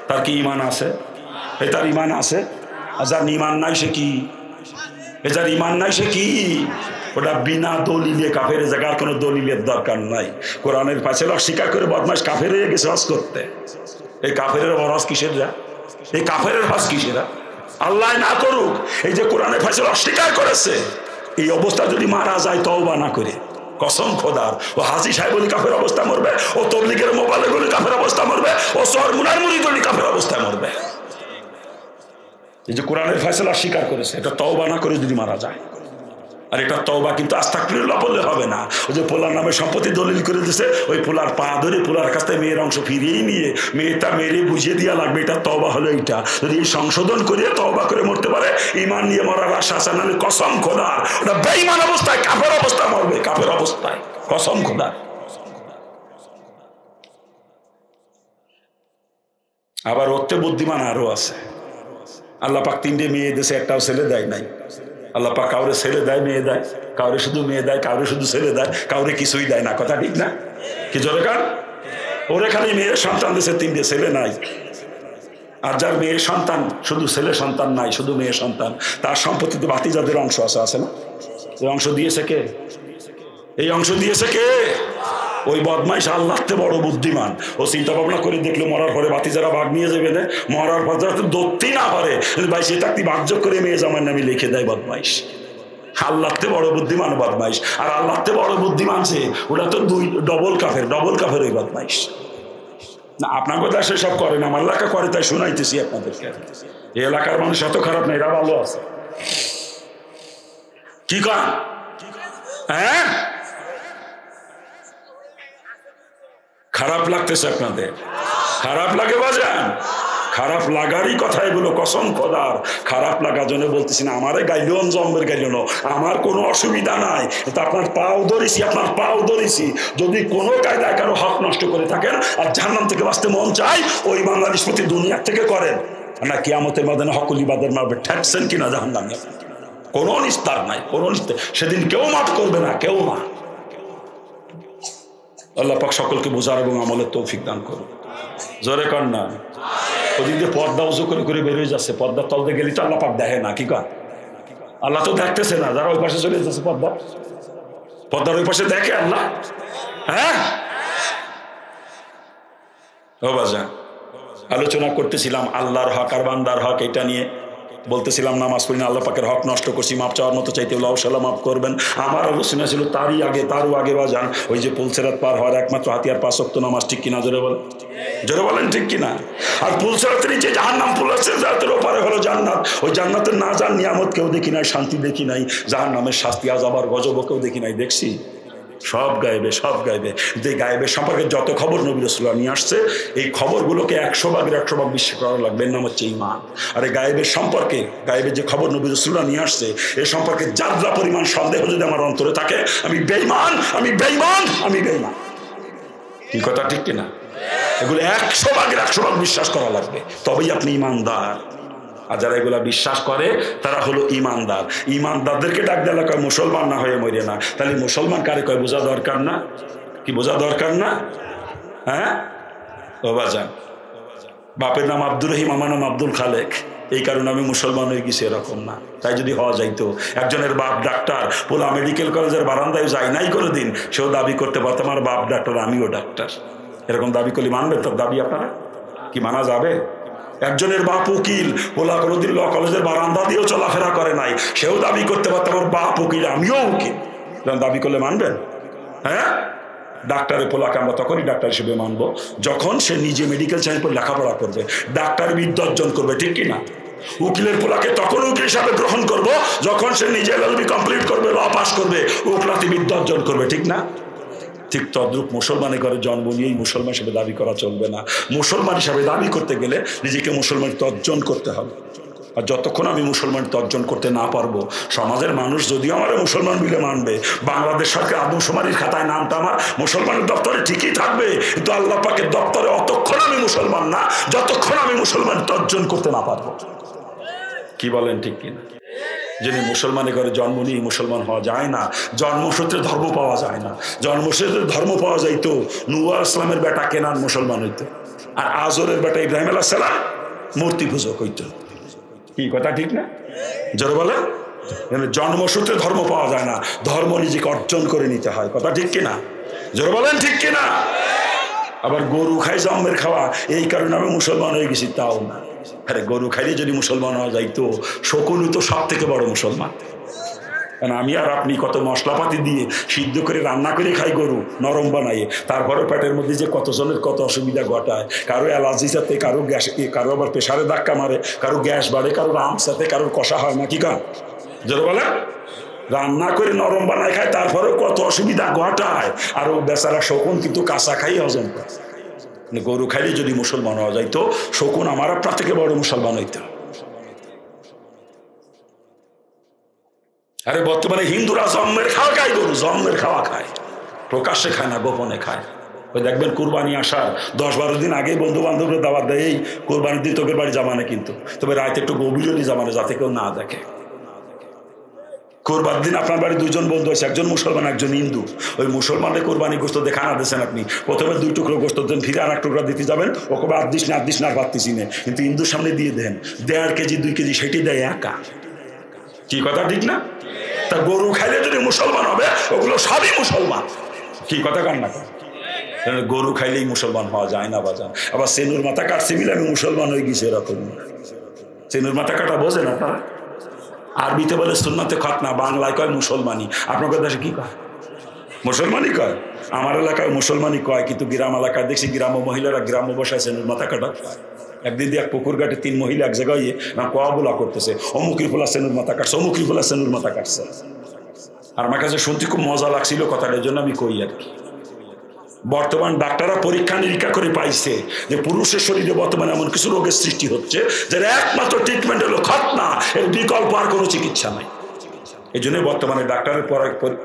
S1: তার কি ঈমান আছে? তার ঈমান আছে? আর যার ঈমান নাই সে কি? যার ঈমান নাই সে কি? ওটা বিনা দলিলে কাফের জায়গার কোনো দলিলের দরকার নাই। কোরআনের ফয়সালা অস্বীকার করে বদমাইশ কাফের হয়ে গেছে হজ করতে। এই কাফের হজ কিসের? এই কাফের হজ কিসেরা? আল্লাহ না করুক, এই যে কোরআনের ফয়সালা অস্বীকার করেছে, এই অবস্থা যদি মারা যায় তওবা না করে, কসম খোদার, ও হাজি সাহেব বলি কাফের অবস্থা মরবে, ও তবলিগের মোবাইলে বলি কাফের অবস্থা মরবে, ও সরমুনার মুড়ি বলি কাফের অবস্থায় মরবে। এই যে কোরআনের ফয়সালা অস্বীকার করেছে, এটা তওবা না করে যদি মারা যায়। আর এটা তওবা কিন্তু আস্তাগফিরুল্লাহ বললে হবে না। ওই যে পোলার নামে সম্পত্তি দলিল করে দিছে, ওই পোলার পা ধরে পোলার কাছ থেকে মেয়ের অংশ ফিরিয়ে নিয়ে মেয়েটা মেরে বুঝিয়ে দেওয়া লাগবে, এটা তওবা হলো। এইটা যদি সংশোধন করে তওবা করে মরতে পারে, ঈমান নিয়ে মরার আশা আছে, নাহলে কসম খোদা ওটা বেঈমান অবস্থায় কাফের অবস্থায় মরবে, কাফের অবস্থায়, কসম খোদা। আবার ওতে বুদ্ধিমান আরো আছে। আল্লাহ পাক 3টে মেয়ে দিয়েছে, একটাও ছেলে দেয় নাই। আল্লাহ পাক কাউরে ছেলে দেয়, মেয়ে দেয়, কাউরে শুধু মেয়ে দেয়, কাউরে শুধু ছেলে দেয়, কাউরে কিছুই দেয় না। কথা ঠিক না? কি জোরে কান? ওরে খালি মেয়ের সন্তান দিয়েছে 3টে, ছেলে নাই। আর যার মেয়ের সন্তান, শুধু ছেলে সন্তান নাই, শুধু মেয়ের সন্তান, তার সম্পত্তিতে ভাতিজাদের অংশ আছে না? এই অংশ দিয়েছে কে? এই অংশ দিয়েছে কে? ওই বদমাইশ আল্লাহতে বড় বুদ্ধিমান। ও চিন্তা ভাবনা করে দেখলো মরার পরে ভাতিজারা ভাগ নিয়ে যাবে না, মরার পর যারা ধরতেই না পারে, ভাই সে তাকে ভাগ্য করে মেয়ে জামার নামে লিখে দেয় বদমাইশ। আল্লাহতে বড় বুদ্ধিমান বদমাইশ। আর আল্লাহতে বড় বুদ্ধিমান সে, ওটা তো ডবল কাফের ওই বদমাইশ না। আপনার কথা সে সব করে না, আমার এলাকা করে, তাই শোনাইতেছি আপনাদেরকে। এই এলাকার মানুষ এত খারাপ না, এরা ভালো আছে। কি কন? হ্যাঁ, খারাপ লাগতেছে আপনাদের? খারাপ লাগে বাজান? খারাপ লাগারই কথা এগুলো, কসম খোদার। খারাপ লাগার জন্য বলতেছি না, আমারে গাইলো জম্বের গাইল, আমার কোনো অসুবিধা নাই। আপনার পাও ধরেছি, আপনার পাও ধরেছি। যদি কোনো কায়দায় কারো হক নষ্ট করে থাকেন আর জাহান্নাম থেকে বাঁচতে মন চাই, ওই বাংলাদেশ প্রতি দুনিয়ার থেকে করেন না। কিয়ামতের মাদানে হকুল ইবাদের মারবে, ঠেকছেন কিনা জাহান্নামে? কোনো নিস্তার নাই, কোনো নিস্তার। সেদিন কেউ মাফ করবে না, কেউ না। আল্লাহ পাক সকলকে বোঝার এবং আমলের তৌফিক দান করুন। জোরে কর না। ওদিন যে পর্দা উজু করে করে বেরোয় যাচ্ছে, পর্দার তলতে গেলি তো আল্লাহ পাক দেখে না। কি কর? আল্লাহ তো দেখতেছে না, যারা ওই পাশে চলে যাচ্ছে পর্দার ওই পাশে দেখে আল্লাহ। হ্যাঁ, ও বাজান, আলোচনা করতেছিলাম আল্লাহর হক আর বান্দার হক, এটা নিয়ে বলতেছিলাম নামাজ পড়ি না, আল্লাহ পাকের হক নষ্ট করছি, মাপ চাওয়ার মতো চাইতে হলো আল্লাহ মাফ করবেন। আমার আলোচনা ছিল তারও আগে বাজান, ওই যে পুলসেরাত পার হওয়ার একমাত্র হাতিয়ার 5 ওয়াক্ত নামাজ, ঠিক কিনা? জোরে বলেন ঠিক কিনা? আর পুলসেরাতের যে জাহান্নাম, পুলসেরাতের ওপারে হলো জান্নাত। ওই জান্নাতের না যান নিয়ামত কেউ দেখি নাই, শান্তি দেখি নাই, জাহান্নামের শাস্তি আযাব আর গজব কেউ দেখি নাই। দেখছি সব গায়েবে, সব গায়েবে। যে গায়েবের সম্পর্কে যত খবর নবী রাসূলুল্লাহ নিয়ে আসছে, এই খবরগুলোকে 100 ভাগের 100 ভাগ বিশ্বাস করা লাগবে, নাম হচ্ছে ঈমান। আর এই গায়েবের সম্পর্কে, গায়েবের যে খবর নবী রাসূলুল্লাহ নিয়ে আসছে, এ সম্পর্কে যারা পরিমাণ সন্দেহ যদি আমার অন্তরে থাকে, আমি বেঈমান, আমি বেঈমান, আমি বেঈমান। কি কথা ঠিক কিনা? এগুলো 100 ভাগের 100 ভাগ বিশ্বাস করা লাগবে, তবেই আপনি ঈমানদার। আর যারা এগুলা বিশ্বাস করে তারা হলো ঈমানদার। ঈমানদারদেরকে ডাক দেওয়া কয় মুসলমান না হয়ে মরে না। তাহলে মুসলমান কারে কয় বোঝা দরকার না? কি বোঝা দরকার না? হ্যাঁ, ও বাজান, বাপের নাম আব্দুর রহিম, আমার নাম আব্দুল খালেক, এই কারণে আমি মুসলমান হয়ে গেছি এরকম না। তাই যদি হওয়া যাইতো, একজনের বাপ ডাক্তার, পোলা মেডিকেল কলেজের বারান্দায় যাই নাই কোনোদিন, সেও দাবি করতে পারতো আমার বাপ ডাক্তার, আমিও ডাক্তার। এরকম দাবি করলে মানবেন? তার দাবি আপনারা কি মানা যাবে? একজনের বাপ উকিল, ওলা কোনোদিন ল কলেজের বারান্দা দিয়েও চলাফেরা করে নাই, সেও দাবি করতে পারত আমার বাপ উকিল আমিও উকিল। দাবি করলে মানবেন? হ্যাঁ, ডাক্তারের পোলাকে আমরা তখনই ডাক্তার হিসেবে মানবো যখন সে নিজে মেডিকেল সায়েন্স পড়ে লেখাপড়া করবে, ডাক্তার বিদ্যা অর্জন করবে, ঠিক কিনা? উকিলের পোলাকে তখন উকিল হিসাবে গ্রহণ করব যখন সে নিজে LLB কমপ্লিট করবে, ল পাস করবে, উকিলাতি বিদ্যা অর্জন করবে, ঠিক না? ঠিক তদ্রূপ মুসলমানের ঘরে জন্ম নিয়েই মুসলমান হিসেবে দাবি করা চলবে না। মুসলমান হিসাবে দাবি করতে গেলে নিজেকে মুসলমান অর্জন করতে হবে। আর যতক্ষণ আমি মুসলমান অর্জন করতে না পারবো, সমাজের মানুষ যদিও আমার মুসলমান বলে মানবে, বাংলাদেশ সরকার আদমশুমারির খাতায় নামটা আমার মুসলমানের দপ্তরে ঠিকই থাকবে, কিন্তু আল্লাহ পাকের দপ্তরে অতক্ষণ আমি মুসলমান না যতক্ষণ আমি মুসলমান অর্জন করতে না পারবো। কি বলেন, ঠিক কিনা? যিনি মুসলমানের ঘরে জন্ম নিয়ে মুসলমান হওয়া যায় না, জন্মসূত্রে ধর্ম পাওয়া যায় না। জন্মসূত্রে ধর্ম পাওয়া যাইতো নূহ আলাইহিস সালামের বেটা কেনান মুসলমান হইতো, আর আজরের বেটা ইব্রাহিম আলাইহিস সালাম মূর্তি পূজক হইতো। কি কথা ঠিক না? জোরে বলে। জন্মসূত্রে ধর্ম পাওয়া যায় না, ধর্ম নিজেকে অর্জন করে নিতে হয়। কথা ঠিক কিনা? জোরে বলেন, ঠিক কিনা? আবার গরু খাই জন্মের খাওয়া, এই কারণে আমি মুসলমান হয়ে গেছি তাও না। আরে গরু খাইলে যদি মুসলমান হওয়া যাইতো, শকুনই তো সব থেকে বড় মুসলমান। কারণ আমি আর আপনি কত মশলাপাতি দিয়ে সিদ্ধ করে রান্না করে খাই গরু, নরম বানাইয়ে, তারপরে পেটের মধ্যে যে কতজনের কত অসুবিধা ঘটায়, কারো অ্যালার্জি সাথে, কারো গ্যাস, কারো আবার প্রেশারে ধাক্কা মারে, কারো গ্যাস বাড়ে, কারো রাম সাথে, কারোর কষা হয় না। কি কান জোরে বলে? রান্না করে নরম বানায় খায়, তারপরেও কত অসুবিধা ঘটায়। আর ও বেচারা শকুন কিন্তু কাঁচা খাই হজম করে। গরু খাইলে যদি মুসলমান হওয়া যাইতো, শকুন আমার আপনার থেকে বড় মুসলমান হইতো। আরে বর্তমানে হিন্দুরা জন্মের খাওয়া খায়, গরু জন্মের খাওয়া খায়, প্রকাশ্যে খায় না, গোপনে খায়। ওই দেখবেন কুরবানি আসার 10-12 দিন আগে বন্ধু বান্ধবরা দাওয়াত দেয়, এই কোরবানির দিন তোকের বাড়ি যাবানে, কিন্তু তবে রাতে একটু গভীরই যাবানে, যাতে কেউ না দেখে। কোরবান দিন আপনার বাড়ি 2 জন বন্ধু আছে, একজন মুসলমান একজন হিন্দু। ওই মুসলমানের কোরবানি গোস্ত দিয়ে খানা দিয়েছেন আপনি, প্রথমে 2 টুকরো গোস্ত দেন, ফিরে আর 1 টুকরা দিতে যাবেন, ওকে আর দিস না পারতেছি না, কিন্তু হিন্দুর সামনে দিয়ে দেন 1.5 কেজি 2 কেজি, সেটি দেয় একা। কি কথা ঠিক না? তা গরু খাইলে যদি মুসলমান হবে, ওগুলো সবই মুসলমান। কি কথা কান না? গরু খাইলেই মুসলমান হওয়া যায় না বাজান। আবার সেনুর মাথা কাটছে মিলে আমি মুসলমান হয়ে গেছি, এরকম। সেনুর মাথা কাটা বোঝেন আপনারা? আরবিতে বলে সুন্নতে খতনা, বাংলায় কয় মুসলমানি। আপনাদের দেশে কি কয়? মুসলমানই কয়। আমার এলাকায় মুসলমানই কয়, কিন্তু গ্রাম এলাকায় দেখছি গ্রাম্য মহিলারা গ্রাম্য বসায় সেনুর মাথা কাটা। একদিন দিয়ে এক পুকুর ঘাটে 3 মহিলা এক জায়গায় না কোয়া বলা করতেছে, অমুকির ফোলা সেনুর মাথা কাটছে, অমুকির ফোলা সেনুর মাথা কাটছে। আর আমার কাছে শুনতে খুব মজা লাগছিল কথাটার জন্য আমি কই আর কি। বর্তমান ডাক্তাররা পরীক্ষা নিরীক্ষা করে পাইছে যে পুরুষের শরীরে বর্তমানে এমন কিছু রোগের সৃষ্টি হচ্ছে যার একমাত্র ট্রিটমেন্ট হলো খতনা, এর বিকল্প আর কোনো চিকিৎসা নাই। এই জন্য বর্তমানে ডাক্তারের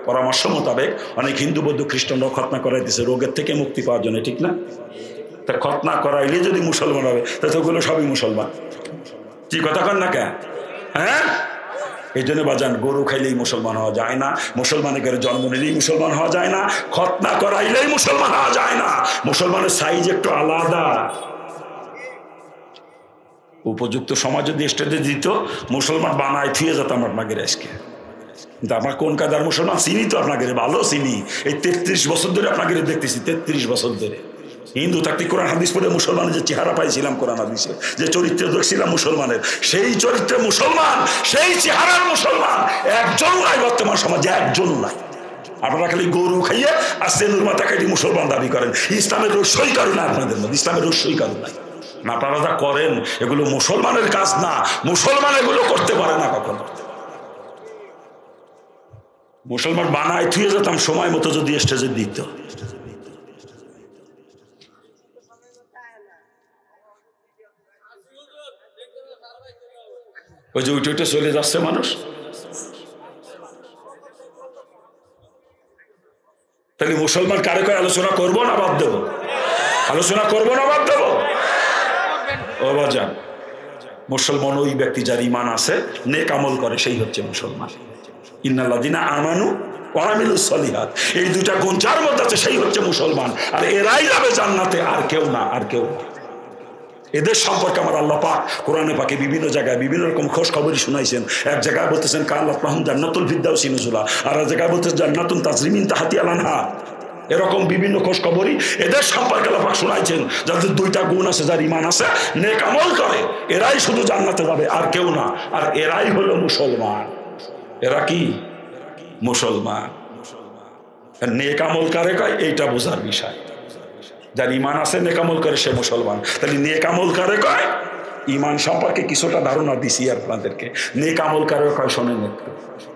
S1: পরামর্শ মোতাবেক অনেক হিন্দু বৌদ্ধ খ্রিস্টানরাও খতনা করাইতেছে রোগের থেকে মুক্তি পাওয়ার জন্য, ঠিক না? তা খতনা করাইলে যদি মুসলমান হবে, তাহলে ওগুলো সবই মুসলমান। কি কথা কন না কেন? হ্যাঁ, এই জন্য বাজান, গরু খাইলেই মুসলমান হওয়া যায় না, মুসলমানের ঘরে জন্ম নিলেই মুসলমান হওয়া যায় না, খতনা করাইলেই মুসলমান হওয়া যায় না। মুসলমানের সাইজ একটু আলাদা। উপযুক্ত সমাজ যদি স্টেজে দিত, মুসলমান বানায় থুয়ে যেতাম আপনাকে আজকে। কিন্তু আমার কোন কাদার মুসলমান চিনি তো আপনাকে, ভালো চিনি। এই 33 বছর ধরে আপনাকে দেখতেছি, 33 বছর ধরে। হিন্দু থাকতে কোরআন হাদিস পড়ে মুসলমানের যে চেহারা পাইছিলাম কোরআন হাদিসে, যে চরিত্র দেখছিলাম মুসলমানের, সেই চরিত্রে মুসলমান, সেই চেহারার মুসলমান একজন নাই বর্তমান সমাজে, একজন নাই। আপনারা খালি গরু খাইয়ে আর সেনুর মাথা খাইতে মুসলমান দাবি করেন। ইসলামের রস্যই কারণ না আপনাদের মধ্যে, ইসলামের রস্যই কারণ নাই। না, আপনারা যা করেন এগুলো মুসলমানের কাজ না, মুসলমান এগুলো করতে পারে না কখনো। মুসলমান বানায় থুয়ে যেতাম সময় মতো যদি স্টেজে দিত। ওই যে উঠে উঠে চলে যাচ্ছে মানুষ, তাহলে মুসলমান কারে কয় আলোচনা করবো না বাদ দেবো? আলোচনা করবো না বাদ দেবো? ও বাজান, মুসলমান ওই ব্যক্তি যার ঈমান আছে, নেক আমল করে, সেই হচ্ছে মুসলমান। ইন্নাল্লাযিনা আমানু ওয়া আমিলুস সলিহাত, এই 2টা গুণ যার মধ্যে আছে সেই হচ্ছে মুসলমান। আর এরাই যাবে জান্নাতে, আর কেউ না, আর কেউ না। এদের সম্পর্কে আমার আল্লাহ পাক কোরআনে পাকে বিভিন্ন জায়গায় বিভিন্ন রকম খোঁজ খবরই শুনাইছেন। এক জায়গায় বলতেছেন কানাত লাহুম জান্নাতুল ফিরদাউসি নুজুলা, আর এক জায়গায় বলতেছেন জান্নাতুন তাজরি মিন তাহতিহাল আনহার। এরকম বিভিন্ন খোঁজ খবরই এদের সম্পর্কে আল্লাহ পাক শোনাইছেন, যাদের দুইটা গুণ আছে, যার ঈমান আছে, নেক আমল করে, এরাই শুধু জান্নাতে যাবে, আর কেউ না। আর এরাই হলো মুসলমান। এরা কি? মুসলমান। নেক আমল কারে কয় এইটা বোঝার বিষয়। যার ঈমান আছে, নেক আমল করে, সে মুসলমান। তাহলে নেক আমল কারে কয়? ঈমান সম্পর্কে কিছুটা ধারণা দিছি আপনাদেরকে। নেক আমল কারে কয় শোনেন একটু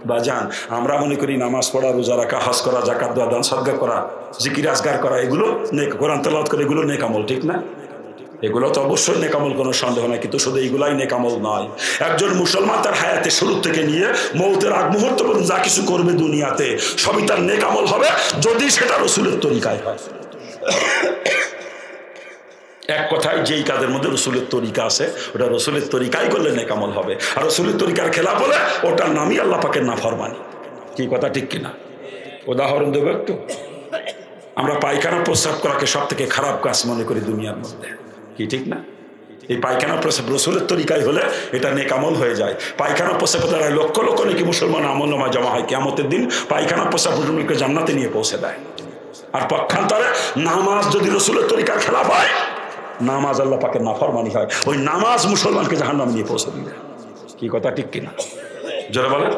S1: বাজান। আমরা মনে করি নামাজ পড়া, রোজা রাখা, হজ করা, যাকাত দেওয়া, দান সদকা করা, জিকির আজগার করা, এগুলো নেক, কোরআন তেলাওয়াত করে, এগুলো নেক আমল, ঠিক না? এগুলো তো অবশ্যই নেক আমল, কোনো সন্দেহ নাই। কিন্তু শুধু এইগুলাই নেক আমল নয়। একজন মুসলমান তার হায়াতের শুরু থেকে নিয়ে মৌতের আগ মুহূর্ত পর্যন্ত যা কিছু করবে দুনিয়াতে, সবই তার নেক আমল হবে, যদি সেটা রাসূলের তরিকায় হয়। এক কথায়, যেই কাজের মধ্যে রাসূলের তরিকা আছে, ওটা রাসূলের তরিকায় করলে নেক আমল হবে। আর রাসূলের তরিকার খেলাফ হলে ওটার নামই আল্লাহ পাকের নাফরমানি। কি কথা ঠিক কিনা? উদাহরণ দেবো একটু। আমরা পায়খানা প্রস্রাব করাকে সব থেকে খারাপ কাজ মনে করি দুনিয়ার মধ্যে, কি ঠিক না? এই পায়খানা প্রস্রাব রাসূলের তরিকায় হলে এটা নেক আমল হয়ে যায়। পায়খানা প্রস্রাব দ্বারা লক্ষ লক্ষ নাকি মুসলমান আমলনামায় জমা হয়। কিয়ামতের দিন পায়খানা প্রস্রাব মুসলমানকে জান্নাতে নিয়ে পৌঁছে দেয়। আর পক্ষান্তরে নামাজ যদি রাসূলের তরিকার খেলাফ হয়, নামাজ আল্লাহ পাকের নাফরমানি হয়, ওই নামাজ মুসলমানকে জাহান্নামে নিয়ে পৌঁছে দিবে। কি কথা ঠিক কিনা? জোরে বলেন।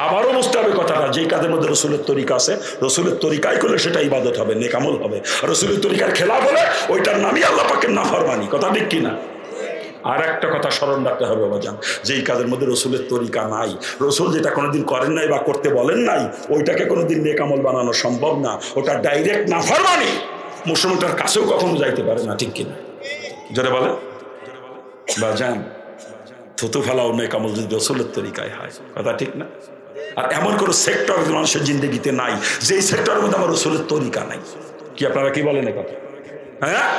S1: আবারও বুঝতে হবে কথাটা, যেই কাজের মধ্যে রাসূলের তরিকা আছে, রাসূলের তরিকায় করলে সেটা ইবাদত হবে, নেক আমল হবে। রাসূলের তরিকার খেলাফ হলে ওইটার নামই আল্লাহ পাকের নাফরমানি। কথা ঠিক কিনা? আর একটা কথা স্মরণ রাখতে হবে বাজান, যেই কাজের মধ্যে রাসূলের তরিকা নাই, রাসূল যেটা কোনোদিন করেন নাই বা করতে বলেন নাই, ওইটাকে কোনোদিন নেক আমল বানানো সম্ভব না। ওটা ডাইরেক্ট নাফরমানি, মুসলমানটার কাছেও কখনো যাইতে পারে না, ঠিক কিনা? জোরে বলে বাজান। থুতু ফেলাও নেক আমল যদি রাসূলের তরিকায় হয়, কথা ঠিক না? আর এমন কোনো সেক্টর মানুষের জিন্দগিতে নাই যেই সেক্টরের মধ্যে আমার রাসূলের তরিকা নাই। কি আপনারা কি বলেন কথা? হ্যাঁ,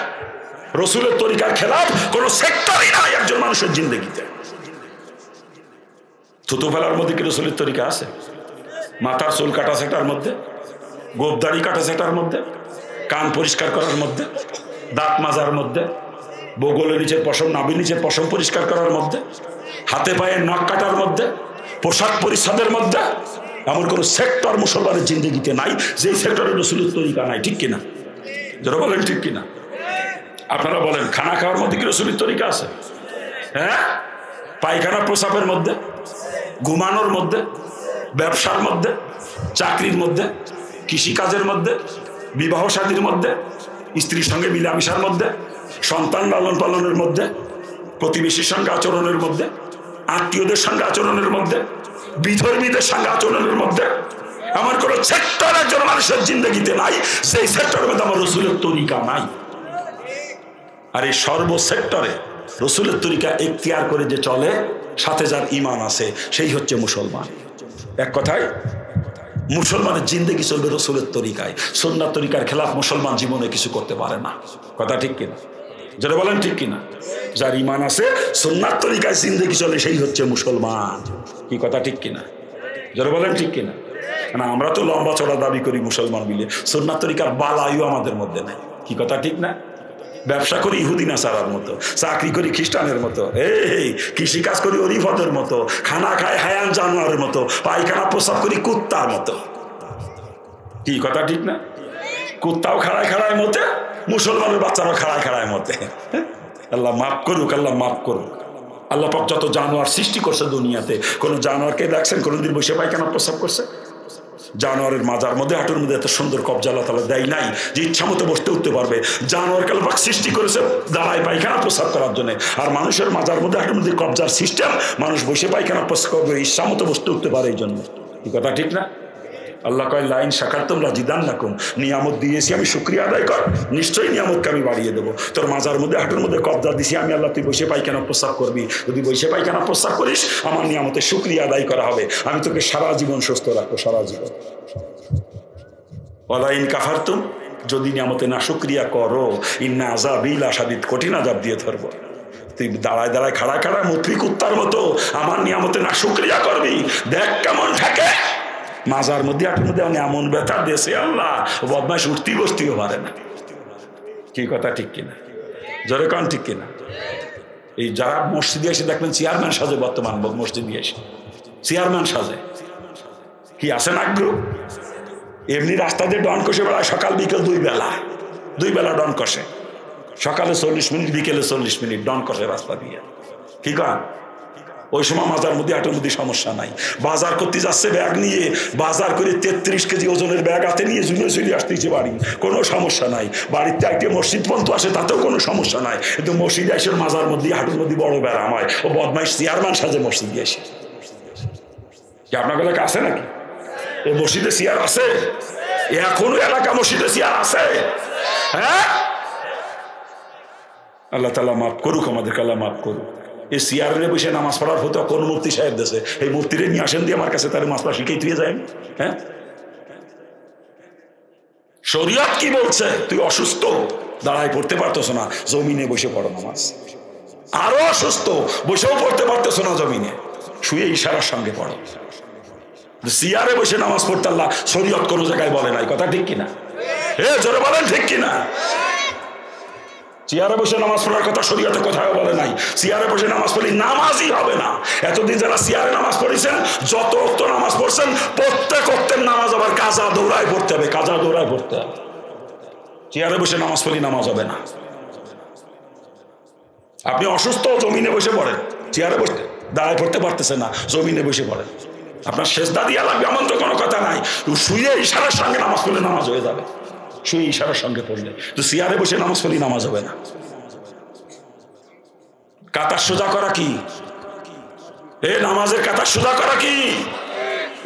S1: রাসূলের তরিকার খেলাফ কোন সেক্টরই নাই একজন মানুষের জিন্দগিতে। থুতু ফেলার মধ্যে কি রাসূলের তরিকা আছে? মাথার চুল কাটা সেটার মধ্যে, গোপদাড়ি কাটা সেটার মধ্যে, কান পরিষ্কার করার মধ্যে, দাঁত মাজার মধ্যে, বগলের নিচের পশম, নাভির নিচের পশম পরিষ্কার করার মধ্যে, হাতে পায়ে নখ কাটার মধ্যে, পোশাক পরিচ্ছদের মধ্যে এমন কোন সেক্টর মুসলমানের জিন্দগিতে নাই যেই সেক্টরে রাসূলের তরিকা নাই, ঠিক কিনা? যারা বলেন ঠিক কিনা? আপনারা বলেন, খানা খাওয়ার মধ্যে কি রাসূলের তরিকা আছে? হ্যাঁ, পায়খানা প্রস্রাবের মধ্যে, ঘুমানোর মধ্যে, ব্যবসার মধ্যে, চাকরির মধ্যে, কৃষিকাজের মধ্যে, বিবাহ শাদীর মধ্যে, স্ত্রীর সঙ্গে মিলামিশার মধ্যে, সন্তান লালন পালনের মধ্যে, প্রতিবেশীর সঙ্গে আচরণের মধ্যে, আত্মীয়দের সঙ্গে আচরণের মধ্যে, বিধর্মীদের সঙ্গে আচরণের মধ্যে আমার কোন সেক্টর একজন মানুষের জিন্দগিতে নাই সেই সেক্টরের মধ্যে আমার রাসূলের তরিকা নাই। আর এই সর্ব সেক্টরে রাসূলের তরিকা ইখতিয়ার করে যে চলে, সাথে যার ঈমান আছে, সেই হচ্ছে মুসলমান। এক কথায়, মুসলমানের জিন্দগি চলবে রাসূলের তরিকায়। সুন্নাত তরিকার খেলাফ মুসলমান জীবনে কিছু করতে পারে না। কথা ঠিক কিনা? যারা বলেন ঠিক কিনা? যার ঈমান আছে, সুন্নাত তরিকায় জিন্দগি চলে, সেই হচ্ছে মুসলমান। কি কথা ঠিক কিনা? যারা বলেন ঠিক কিনা? না, আমরা তো লম্বা চড়া দাবি করি মুসলমান মিলে, সুন্নাত তরিকার বালাইও আমাদের মধ্যে নাই। কি কথা ঠিক না? ব্যবসা করি ইহুদি নাসারার মতো, চাকরি করি খ্রিস্টানের মতো, কৃষিকাজ করি অরিফদের মতো, খানা খায় হায়ান জানোয়ারের মতো, পায়খানা প্রস্রাব করি কুত্তার মতো। কি কথা ঠিক না? কুত্তাও খাড়ায় খাড়ায় মতে, মুসলমানের বাচ্চারাও খাড়ায় খাড়ায় মতে। আল্লাহ মাফ করুক, আল্লাহ মাফ করুক। আল্লাহ পাক যত জানোয়ার সৃষ্টি করছে দুনিয়াতে, কোন জানোয়ারকে দেখছেন কোনদিন বসে পায়খানা প্রস্রাব করছে? জানোয়ারের মাজার মধ্যে, হাঁটুর মধ্যে এত সুন্দর কবজা আল্লাহ তাআলা দেয় নাই যে ইচ্ছা মতো বসতে উঠতে পারবে। জানোয়ারকে আল্লাহ পাক সৃষ্টি করেছে দাঁড়ায় পায়খানা প্রস্রাব করার জন্য। আর মানুষের মাজার মধ্যে, হাঁটুর মধ্যে কবজার সিস্টেম, মানুষ বসে পায়খানা প্রস্রাব করবে, ইচ্ছা মতো বসতে উঠতে পারে এই জন্য। এই কথা ঠিক না? আল্লাহ কয়, লাইন শাকারতুম লাযিদান্নাকুম, নিয়ামত দিয়েছি আমি, শুকরিয়া আদায় কর, নিশ্চয়ই নিয়ামতকে আমি বাড়িয়ে দেবো। তোর মাজার মধ্যে, হাঁটুর মধ্যে কবজা দিছি আমি আল্লাহ, তুই বসে পায়খানা প্রস্রাব করবি। যদি বসে পায়খানা প্রস্রাব করিস, আমার নিয়ামতের শুকরিয়া আদায় করা হবে, আমি তোকে সারা জীবন সুস্থ রাখবো, সারা জীবন। ওয়ালাইন কাফারতুম, যদি নিয়ামতে না শুকরিয়া করো, ইন্না আযাবি লাশাদীদ, কঠিন আযাব দিয়ে ধরবো। তুই দাঁড়ায় দাঁড়ায় খাড়া খাড়া মুত্রি কুত্তার মতো আমার নিয়ামতে না শুকরিয়া করবি, দেখ কেমন থাকে। মাজার মধ্যে, হাঁটুর মধ্যে এমন ব্যথা দিয়েছে আল্লাহ, বদমাইশ উঠতেই বসতেও পারে না। কি কথা ঠিক কিনা? জোরে কান ঠিক কিনা? এই যারা মসজিদে এসে দেখবেন চেয়ারম্যান সাজে, বর্তমান মসজিদে এসে চেয়ারম্যান সাজে, কি আছে না আগ্রহ? এমনি রাস্তা দিয়ে ডন কষে বেড়ায় সকাল বিকেল দুই বেলা ডন কষে, সকালে 40 মিনিট বিকেলে 40 মিনিট ডন কষে রাস্তা দিয়ে। কি কন? ওই সময় মাজার মধ্যে হাঁটুর মধ্যে সমস্যা নাই। বাজার করতে যাচ্ছে ব্যাগ নিয়ে, বাজার করে 33 কেজি ওজনের ব্যাগ হাতে নিয়ে চলে আসতেছে বাড়ি, কোনো সমস্যা নাই। বাড়িতে একটা মসজিদ পর্যন্ত আসে, তাতেও কোনো সমস্যা নাই। কিন্তু মসজিদে এসে মাজার মধ্যে হাঁটুর মধ্যে বড় ব্যারাম হয়, ও বদমাইশ চেয়ারম্যান সাজে মসজিদে এসে। কি আপনার এলাকা আছে নাকি? এই মসজিদে চেয়ার আছে? এখনো এলাকা মসজিদে চেয়ার আছে? হ্যাঁ, আল্লাহ তাআলা মাফ করুক, আমাদেরকে আল্লাহ মাফ করুক। এই চেয়ারে বসে নামাজ পড়ার হতো কোন মূর্তি সাহেব দেশে, এই মূর্তিরে নিয়ে আসেন দিয়ে আমার কাছে, তার মাছ পড়া শিখেই তুই যায়। হ্যাঁ, শরীয়ত কি বলছে? তুই অসুস্থ, দাঁড়ায় পড়তে পারতেছ না, জমিনে বসে পড়ো নামাজ। আরো অসুস্থ, বসেও পড়তে পারতেছ না জমিনে, শুয়ে ইশারার সঙ্গে পড়ো। চেয়ারে বসে নামাজ পড়তে আল্লাহ শরীয়ত কোন জায়গায় বলে নাই, কথা ঠিক কিনা? জোরে বলেন ঠিক কিনা? চেয়ারে বসে নামাজ পড়ার কথা শরীয়তে কোথাও বলে নাই। চেয়ারে বসে নামাজ পড়লে নামাজই হবে না। এতদিন যারা চেয়ারে নামাজ পড়েছেন, যত ওয়াক্ত নামাজ পড়ছেন, প্রত্যেক ওয়াক্তের নামাজ আবার কাজা দৌড়ায় পড়তে হবে, কাজা দৌড়ায় পড়তে হবে। চেয়ারে বসে নামাজ পড়লে নামাজ হবে না। আপনি অসুস্থ, জমিনে বসে পড়েন, চেয়ারে বসতে দাঁড়ায় পড়তে পারতেছেন না, জমিনে বসে পড়েন। আপনার সেজদা দিয়া লাগবে এমন তো কোনো কথা নাই, শুয়ে ইশারার সঙ্গে নামাজ পড়লে নামাজ হয়ে যাবে, শুয়ে ইশারার সঙ্গে পড়লে। তো চেয়ারে বসে নামাজ পড়লে নামাজ হবে না। কাতার সোজা করা কি? নামাজের কাতার সোজা করা কি?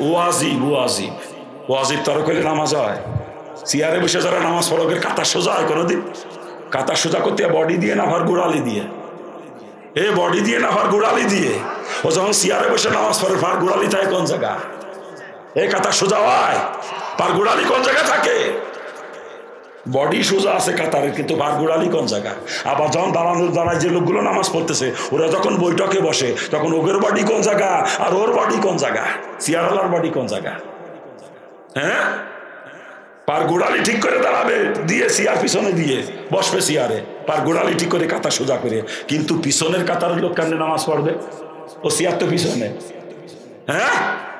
S1: ওয়াজিব। ওয়াজিব ওয়াজিব তরক হইলে নামাজ হয়? চেয়ারে বসে যারা নামাজ পড়ে কাতার সোজা হয় কোনোদিন? কাতার সোজা করতে বডি দিয়ে না ভার গোড়ালি দিয়ে? বডি দিয়ে না ভার গোড়ালি দিয়ে? ও যখন চেয়ারে বসে নামাজ পড়ে, ভার গোড়ালি থাকে কোন জায়গা? কাতার সোজা হয়? ভার গোড়ালি কোন জায়গা থাকে? বডি সোজা আছে কাতারের, কিন্তু ভার গোড়ালি কোন জায়গা? আবার যখন দাঁড়ায় যে লোকগুলো নামাজ পড়তেছে, ওরা যখন বৈঠকে বসে, তখন ওদের বডি কোন জায়গা আর ওর বডি কোন জায়গা? চেয়ারওয়ালার বডি কোন জায়গা? হ্যাঁ, পার গোড়ালি ঠিক করে দাঁড়াবে দিয়ে, চেয়ার পিছনে দিয়ে বসবে চেয়ারে, পার গোড়ালি ঠিক করে কাতার সোজা করে। কিন্তু পিছনের কাতারের লোক কেন নামাজ পড়বে? ও চেয়ার তো পিছনে। হ্যাঁ,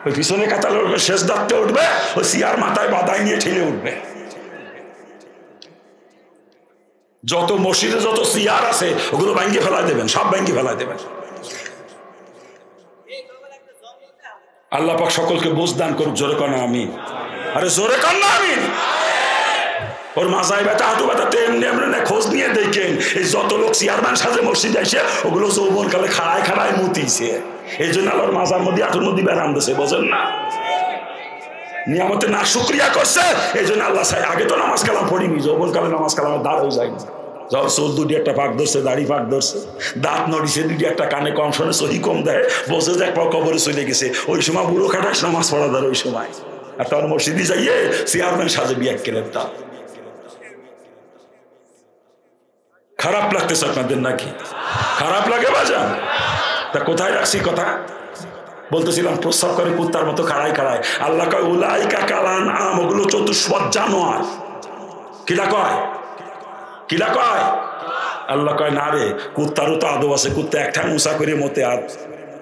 S1: ওই পিছনে কাতার লোক শেষ দাঁড়তে উঠবে, ও চেয়ার মাথায় বাদায় নিয়ে ঠেলে উঠবে। যত মসজিদে যত চেয়ার আছে ওগুলো ভাঙ্গি ফেলাই দেবেন, সব ভাঙ্গি ফেলাই দেবেন। আল্লাহ পাক সকলকে বুঝ দান করুক। জোরে কর না আমিন। আরে জোরে কর না আমিন। ওর মাজায় ব্যথা, হাঁটু ব্যথা, তেমনি এমনি খোঁজ নিয়ে দেখেন, এই যত লোক চেয়ারম্যান সাজে মসজিদে এসে, ওগুলো যৌবন কালে খাড়ায় খাড়ায় মুতিছে। এই জন্য আল্লাহর মাজার মধ্যে হাঁটুর মধ্যে ব্যারাম দিয়েছে, বোঝেন না? নিয়ামতে না শুক্রিয়া করছে, এই জন্য আল্লাহ চাই। আগে তো নামাজ কালাম পড়িনি, যৌবন কালে নামাজ কালামের দাঁড় হয়ে যায়নি। যখন চোল দুটি একটা পাক ধরছে, দাড়ি পাক ধরছে, দাঁত নড়িছে দুটি একটা, কানে কম শোনে, সহি কম দেয়, বোঝে যে এক পা কবরে চলে গেছে, ওই সময় বুড়ো খাটাস নামাজ পড়া ধরে ওই সময়। আর তখন মসজিদে যাইয়ে চেয়ারম্যান সাজে বিয়ে কেলেন। তা খারাপ লাগতেছে আপনাদের নাকি? খারাপ লাগে বাজান? তা কোথায় রাখছি কথা? বলতেছিলাম প্রস্রাব করে কুত্তার মতো খাড়াই খাড়ায়। আল্লাহ কয় উলাইকা কালান আম, ওগুলো চতুষ্পদ জানোয়ার। কিলা কয়? কিলা কয়? আল্লাহ কয় না রে, কুত্তারও তো আদব আছে। কুত্তা এক ঠ্যাং উঁচা করে মতে, আর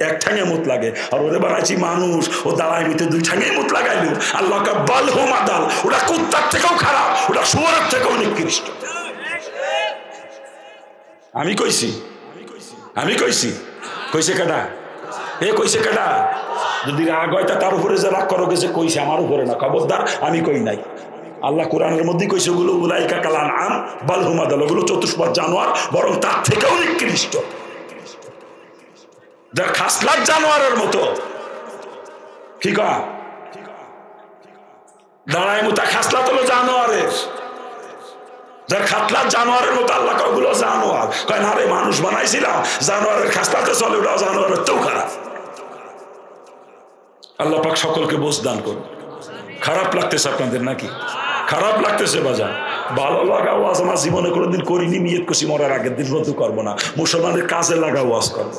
S1: এক ঠ্যাঙে মুত লাগে। আর ওরে বানাইছি মানুষ, ও দাঁড়ায় মিতে দুই ঠ্যাঙে মুত লাগাইল। আল্লাহ কয় বাল হোম আদাল, ওটা কুত্তার থেকেও খারাপ, ওটা শুয়োরের থেকেও নিকৃষ্ট। আমি কইছি? আমি কইছি? কইছে কেডা? কইছে কেডা? যদি রাগ হয় তার উপরে যে রাগ করো, গেছে কইছে, আমার উপরে না, খবরদার আমি কই নাই। আল্লাহ কোরআনের মধ্যে কইছে ওগুলো উলাইকা কালান আম বাল হুম আদাল, ওগুলো চতুষ্পদ জানোয়ার, বরং তার থেকেও নিকৃষ্ট। যার খাসলাত জানোয়ারের মতো। কি কয়? দাঁড়ায় মুতা খাসলাত হলো জানোয়ারের। যার খাতলাত জানোয়ারের মতো, আল্লাহ কয় ওগুলো জানোয়ার। কয় না রে, মানুষ বানাইছিলাম, জানোয়ারের খাসলাতে চলে, ওটাও জানোয়ারের তেও খারাপ। আল্লাহ পাক সকলকে বুঝ দান করুন। খারাপ লাগতেছে আপনাদের নাকি? খারাপ লাগতেছে বাজার? ভালো লাগা ওয়াজ আমার জীবনে কোনোদিন করিনি, নিয়ত করছি মরার আগের দিন রদ্দু করবো না। মুসলমানের কাজে লাগা ওয়াজ করবো।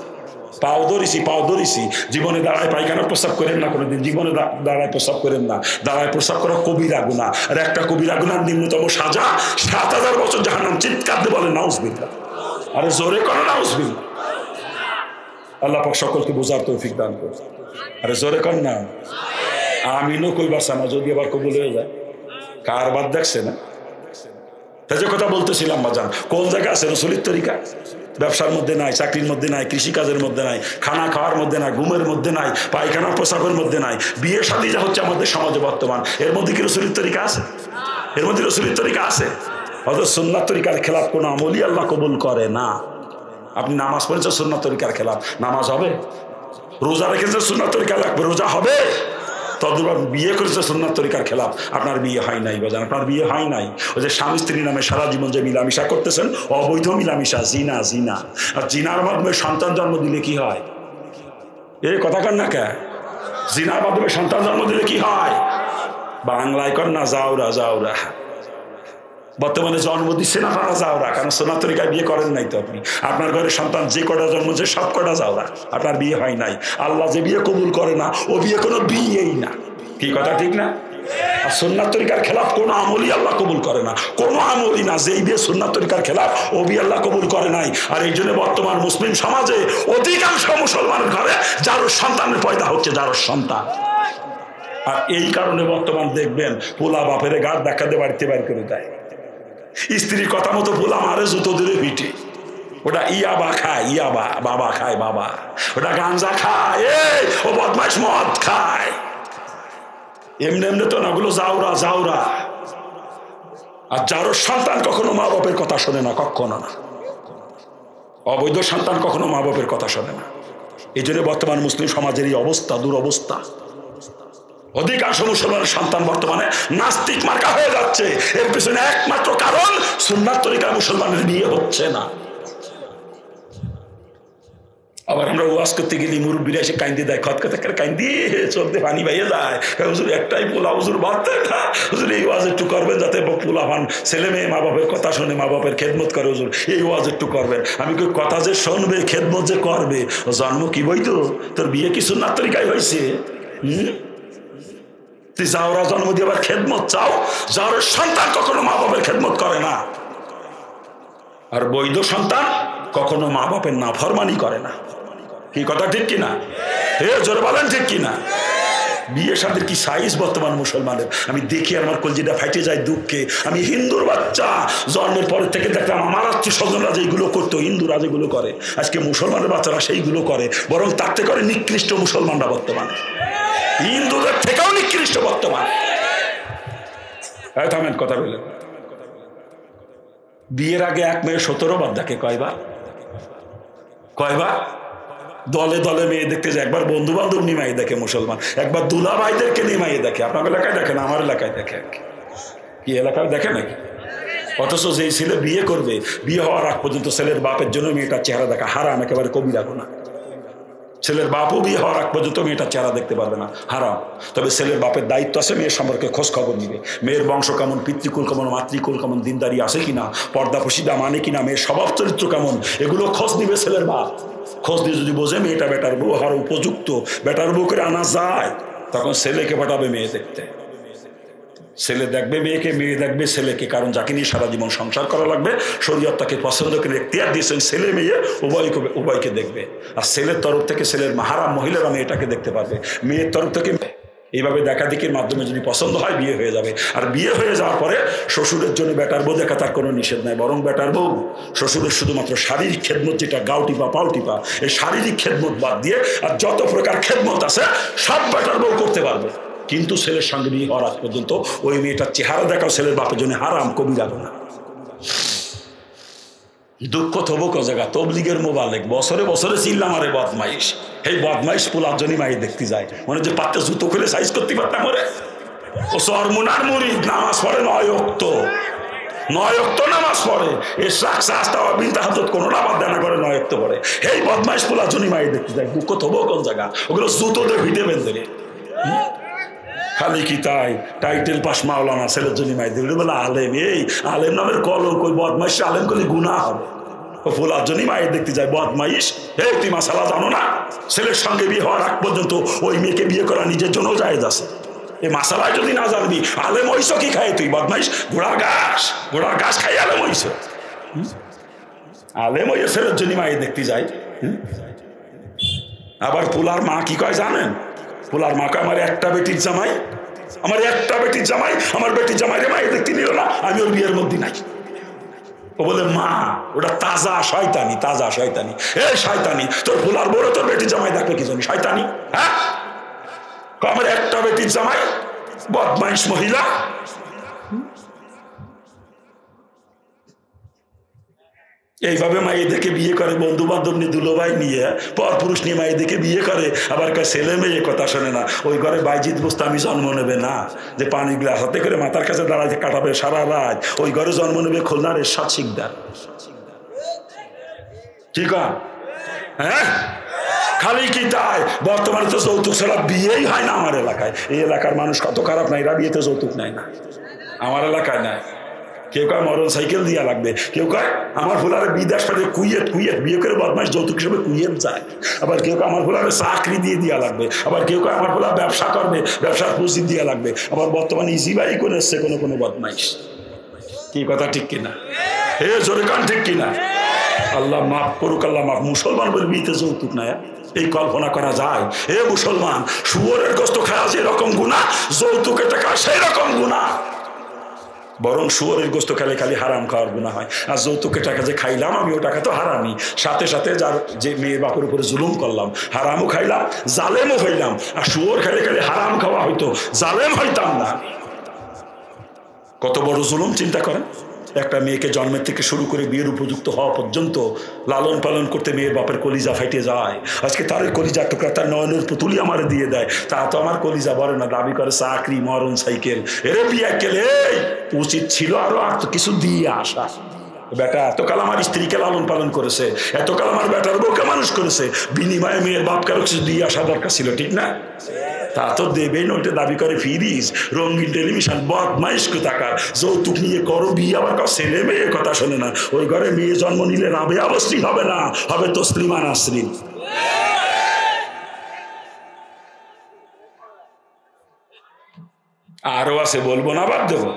S1: পাও ধরিছি, জীবনে দাঁড়ায় পায়খানা প্রস্রাব করেন না কোনোদিন, জীবনে দাঁড়ায় প্রস্রাব করেন না। দাঁড়ায় প্রস্রাব করা কবিরা গুনাহ, আর একটা কবিরা গুনার নিম্নতম সাজা ৭,০০০ বছর জাহান্নাম। চিৎকার দিয়ে বলে নাউজুবিল্লাহ। আরে জোরে করো নাউজুবিল্লাহ। আল্লাহ পাক সকলকে বোঝার তৌফিক দান করুন। আরে জোরে কর না। আমিনও কইবার সানা, যদি আবার কবুল হয়ে যায়। কার বাদ দেখছে না? যে কথা বলতেছিলাম বাজান, কোন জায়গায় আছে রসুলের তরিকা? ব্যবসার মধ্যে নাই, চাকরির মধ্যে নাই, কৃষিকাজের মধ্যে নাই, খানা খাওয়ার মধ্যে নাই, ঘুমের মধ্যে নাই, পায়খানা প্রসাবের মধ্যে নাই, বিয়ে শাদী যা হচ্ছে আমাদের সমাজে বর্তমান, এর মধ্যে কি রসুলের তরিকা আছে? এর মধ্যে রসুলের তরিকা আছে? অথচ সুন্নাত তরিকার খেলাফ কোন আমলই আল্লাহ কবুল করে না। আপনি নামাজ পড়েছেন সুন্নাত তরিকার খেলাফ, নামাজ হবে? রোজা রেখেছেন সুন্নাত তরিকা লাগবে, রোজা হবে? তদুবার বিয়ে করেছে সুন্নাত তরিকার খেলাফ, আপনার বিয়ে হয় নাই বাজান, আপনার বিয়ে হয় নাই। ওই যে স্বামী স্ত্রী নামে সারা জীবন যে মিলামিশা করতেছেন, অবৈধ মিলামিশা, জিনা। জিনা আর জিনার মাধ্যমে সন্তান জন্ম দিলে কি হয়? এই কথা কন না কে? জিনার মাধ্যমে সন্তান জন্ম দিলে কি হয়? বাংলায় কর না যাওরা। যাওরা বর্তমানে জন্ম দিচ্ছেন আপনারা যাওরা, কারণ সুন্নাত তরিকায় বিয়ে করেন নাই তো আপনি। আপনার ঘরে সন্তান যে কটা জন্মছে সব কটা যাওরা, আপনার বিয়ে হয় নাই। আল্লাহ যে বিয়ে কবুল করে না, ও বিয়ে কোনো বিয়েই না। কি কথা ঠিক না? আর সুন্নাত তরিকার খেলাফ কোনো আমলই আল্লাহ কবুল করে না, কোনো আমলই না। যেই বিয়ে সুন্নাত তরিকার খেলাফ, ও বিয়ে আল্লাহ কবুল করে নাই। আর এই জন্য বর্তমান মুসলিম সমাজে অধিকাংশ মুসলমানের ঘরে যার সন্তানের পয়দা হচ্ছে, যার সন্তান। আর এই কারণে বর্তমান দেখবেন পোলা বাপের গাছ দেখা দিয়ে বাড়িতে বাইর করে দেয়। স্ত্রীর কথা মতো পোলা মারে, জুতো দিলে পিঠে। ওটা ইয়াবা খায়, ইয়াবা। বাবা খায় বাবা। ওটা গাঞ্জা খায়, ও বদমাইশ মদ খায়। এমনি এমনি তো না, ওগুলো যাওরা। যাওরা। আর যারও সন্তান কখনো মা বাপের কথা শোনে না, কখনো না। অবৈধ সন্তান কখনো মা বাপের কথা শোনে না। এই জন্য বর্তমান মুসলিম সমাজের এই অবস্থা, দুরবস্থা। অধিকাংশ মুসলমানের সন্তান বর্তমানে নাস্তিক মার্কা হয়ে যাচ্ছে। এর পিছনে একমাত্র কারণ সুন্নাত তরিকায় মুসলমানের বিয়ে হচ্ছে না। আবার আমরা ওয়াজ করতে গেলি মুরব্বীরা এসে কাইন্দি দেয়, খতখত কাইন্দি চলতে পানি বাইয়ে যায়। হুজুর একটাই পোলা, হুজুর বাদ দেয় না, হুজুর এই ওয়াজ একটু করবেন যাতে পোলা পান ছেলে মেয়ে মা বাপের কথা শোনে, মা বাপের খেদমত করে। হুজুর এই ওয়াজ একটু করবেন। আমি কই কথা যে শুনবে, খেদমত যে করবে, জন্ম কি বইতো? তোর বিয়ে কি সুন্নাত তরিকায় হয়েছে? তুই যাওরা জন্ম দিয়ে আবার খেদমত চাও? যাওয়ার সন্তান কখনো মা বাপের খেদমত করে না। আর বৈধ সন্তান কখনো মা বাপের নাফরমানি করে না। কি কথা ঠিক কিনা? জোরে বলেন ঠিক কিনা? বিয়ে শাদীর কি সাইজ বর্তমান মুসলমানের! আমি দেখি আমার কলজিটা ফাইটে যায় দুঃখে। আমি হিন্দুর বাচ্চা, জন্মের পরের থেকে দেখলাম আমার আত্মীয় স্বজনরা যেগুলো করতো, হিন্দুরা যেগুলো করে, আজকে মুসলমানের বাচ্চারা সেইগুলো করে। বরং তার থেকে করে নিকৃষ্ট মুসলমানরা বর্তমানে, হিন্দুদের থেকেও নিকৃষ্ট বর্তমান। থামেন, কথা বললেন। বিয়ের আগে এক মেয়ে 17 বার দেখে। কয়বার? দলে দলে মেয়ে দেখতে যায়। একবার বন্ধু বান্ধব নিয়ে মেয়ে দেখে মুসলমান, একবার দুলা ভাইদেরকে নিয়ে মেয়ে দেখে। আপনার এলাকায় দেখে না, আমার এলাকায় দেখে। কি এলাকায় দেখে নাকি? অথচ যেই ছেলে বিয়ে করবে, বিয়ে হওয়ার আগ পর্যন্ত ছেলের বাপের জন্য মেয়েটার চেহারা দেখা হারাম, একেবারে কবিরা গুনাহ। ছেলের বাপও বিয়ে হওয়ার আগ পর্যন্ত মেয়েটার চেহারা দেখতে পারবে না, হারাম। তবে ছেলের বাপের দায়িত্ব আছে মেয়ের সম্পর্কে খোঁজ খবর নিবে। মেয়ের বংশ কেমন, পিতৃকুল কেমন, মাতৃকুল কেমন, দিনদারি আছে কিনা, পর্দা পশিদা মানে কিনা, মেয়ের স্বভাব চরিত্র কেমন, এগুলো খোঁজ নিবে ছেলের বাপ। খোঁজ দিয়ে যদি বোঝে মেয়েটা বেটার বউ হওয়ার উপযুক্ত, বেটার বউ করে আনা যায়, তখন ছেলেকে পাঠাবে মেয়ে দেখতে। ছেলে দেখবে মেয়েকে, মেয়ে দেখবে ছেলেকে। কারণ যাকে নিয়ে সারা জীবন সংসার করা লাগবে, শরীয়ত তাকে পছন্দ করে এখতিয়ার দিয়েছেন, ছেলে মেয়ে উভয়কে দেখবে। আর ছেলের তরফ থেকে ছেলের মাহারাম মহিলারা মেয়েটাকে দেখতে পারবে, মেয়ের তরফ থেকে। এইভাবে দেখাদেখির মাধ্যমে যদি পছন্দ হয়, বিয়ে হয়ে যাবে। আর বিয়ে হয়ে যাওয়ার পরে শ্বশুরের জন্য বেটার বউ দেখা তার কোনো নিষেধ নাই। বরং বেটার বউ শ্বশুরের শুধুমাত্র শারীরিক খেদমত, যেটা গাও টিপা পাও টিপা, এই শারীরিক খেদমত বাদ দিয়ে আর যত প্রকার খেদমত আছে সব বেটার বউ করতে পারবে। কিন্তু ছেলের সঙ্গে বিয়ে হওয়ার আগ পর্যন্ত ওই মেয়েটার চেহারা দেখাও ছেলের বাপের জন্য হারাম, কবিরা গুনাহ। দুঃখ তবু ক জায়গা তবলিগের মোবালেক বছরে বছরে চিল্লাম আরে বদমাইশ। এই বদমাইশ পোলার জন্য মাই দেখতে যায়, মনে যে পাত্রে জুতো খুলে সাইজ করতে পারতাম। ওরে ও সরমুনার মুরিদ, নামাজ পড়ে 9 ওয়াক্ত, 9 ওয়াক্ত নামাজ পড়ে। এর কোনোটা বাদ দেনা করে 9 ওয়াক্ত পড়ে। এই বদমাইশ পোলার জন্য মাই দেখতে যায়। দুঃখ তবু কোন জায়গা, ওগুলো জুতো দিয়ে ভিটে বেঁধে। খালি কি তাই টাইটেল পাস মাওলানা, ছেলের জন্য মাই দেবে বলে আলেম। এই আলেম নামের কলঙ্ক, ওই বদমাইশ আলেম করলে গুনাহ হবে। ও ফুলার জন্যই মায়ের দেখতে যায় বদমাইশ। এই তুই মাসালা জানো না? ছেলের সঙ্গে বিয়ে হওয়ার আগ পর্যন্ত ওই মেয়েকে বিয়ে করা নিজের জন্য জায়েজ আছে। এই মাসালায় যদি না জানবি, আলেম হইছ কি খাই তুই বদমাইশ? ঘোড়ার ঘাস খাই আলেম হইছ। আলেম হইয়া ছেলের জন্য মায়ের দেখতে যায়। আবার পোলার মা কি কয় জানেন? পোলার মা কয় আমার একটা বেটির জামাই আমার একটা বেটির জামাই, আমার বেটির জামাই রে মায়ে দেখতে নিল না, আমি ওর বিয়ের মধ্যে নাই। ও বলে মা ওটা তাজা শয়তানি, তাজা শয়তানি। এ শয়তানি, তোর ভোলার বড় তোর বেটির জামাই দেখবে কি জানি শয়তানি? হ্যাঁ, আমার একটা বেটির জামাই বদমাইশ মহিলা। এইভাবে মায়েদেরকে বিয়ে করে, বন্ধু বান্ধব নিয়ে দুলোভাই নিয়ে পর পুরুষ নিয়ে মায়েদেরকে বিয়ে করে, আবার ছেলে মেয়ে কথা শোনে না। ওই ঘরে বাইজিৎ গোস্তামি জন্ম নেবে না, যে পানি গ্লাস হাতে করে মাথার কাছে দাঁড়াইতে কাটাবে সারা রাত। ওই ঘরে জন্ম নেবে খুলনার এরশাদ শিকদার। কি কন? হ্যাঁ, খালি কি তাই? বর্তমানে তো যৌতুক ছাড়া বিয়েই হয় না আমার এলাকায়। এই এলাকার মানুষ কত খারাপ না, এরা বিয়েতে যৌতুক নেয় না, আমার এলাকায় নাই। কেউ কয় মরণ সাইকেল দিয়া লাগবে, কেউ কয় আমার ফুলারে বিদেশ পাঠিয়ে কুয়েত কুয়েত বিয়ে করে বদমাইশ যৌতুক হিসেবে কুয়েত যায়, আবার কেউ কয় আমার ফুলারে চাকরি দিয়ে দিয়া লাগবে, আবার কেউ কয় আমার ফুলা ব্যবসা করবে, ব্যবসার পুঁজি দিয়া লাগবে, আবার বর্তমানে ইজিবাই করে এসছে কোনো কোনো বদমাইশ। কি কথা ঠিক কিনা? হে জোরে কান ঠিক কিনা? আল্লাহ মাফ করুক, আল্লাহ মাফ। মুসলমান বলে বিয়েতে যৌতুক নাই, এই কল্পনা করা যায়? হে মুসলমান, শুয়োরের গোস্ত খাওয়া যেরকম গুনাহ, যৌতুকের টাকা সেই রকম গুনাহ। বরং শুয়োরের গোস্ত খেলে খালি হারাম খাওয়ার গুনাহ হয়, আর যৌতুকের টাকা যে খাইলাম আমি, ও টাকা তো হারামি। সাথে সাথে যার যে মেয়ের বাপের উপরে জুলুম করলাম, হারামও খাইলাম, জালেমও হইলাম। আর শুয়োর খেলে খালি হারাম খাওয়া হইতো, জালেম হইতাম না। কত বড় জুলুম চিন্তা করেন। একটা মেয়েকে জন্মের থেকে শুরু করে বিয়ের উপযুক্ত হওয়া পর্যন্ত লালন পালন করতে মেয়ের বাপের কলিজা ফাইটে যায়। আজকে তার কলিজার টুকরা তার নয়নের পুতুলি আমার দিয়ে দেয়, তা তো আমার কলিজা বলে না, দাবি করে চাকরি, মরণ সাইকেল। এরে বিয়ে গেলে উচিত ছিল আরো আর তো কিছু দিয়ে আসা। বেটা এতকাল আমার স্ত্রীকে লালন পালন করেছে, এতকাল আমার বেটার বউকে মানুষ করেছে, বিনিময়ে মেয়ের বাপকে আরো কিছু দিয়ে আসা দরকার ছিল, ঠিক না? তা তো দেবেই না, ওইটা দাবি করে ফ্রিজ, রঙিন টেলিভিশন, বদমাইশ কোথাকার। যৌতুক নিয়ে করো বিয়ে, আবার ছেলে মেয়ে কথা শোনে না। ওই ঘরে মেয়ে জন্ম নিলে রাবেয়া বস্তি হবে না, হবে তসলিমা নাসরিন। আরো আছে, বলবো না, বাদ দেবো।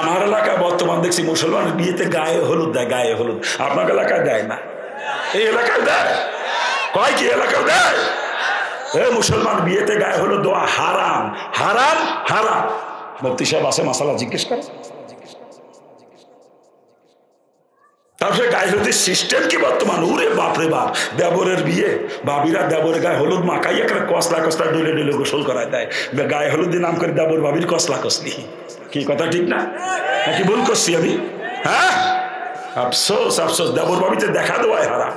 S1: আমার এলাকায় বর্তমান দেখছি মুসলমানের বিয়েতে গায়ে হলুদ দেয়, গায়ে হলুদ। আপনার এলাকায় দেয় না? এই এলাকায় দেয়? কয় কি এলাকায় দেয়? মুসলমান বিয়েতে গায়ে হলুদ দেওয়া হারাম, হারাম, হারাম। মুফতি সাহেব আছে, মাসালা জিজ্ঞেস করে। তারপরে গায়ে হলুদের সিস্টেম কি বর্তমান? উরে বাপরে বাপ, দেবরের বিয়ে, ভাবিরা দেবরের গায়ে হলুদ মাখাই একটা কসলা কসলা ডলে ডলে গোসল করায় দেয়। গায়ে হলুদের নাম করে দেবর ভাবির কসলা কসলি। কি কথা ঠিক না? নাকি ভুল করছি আমি? হ্যাঁ, আফসোস আফসোস, দেবর ভাবিতে দেখা দেওয়াই হারাম,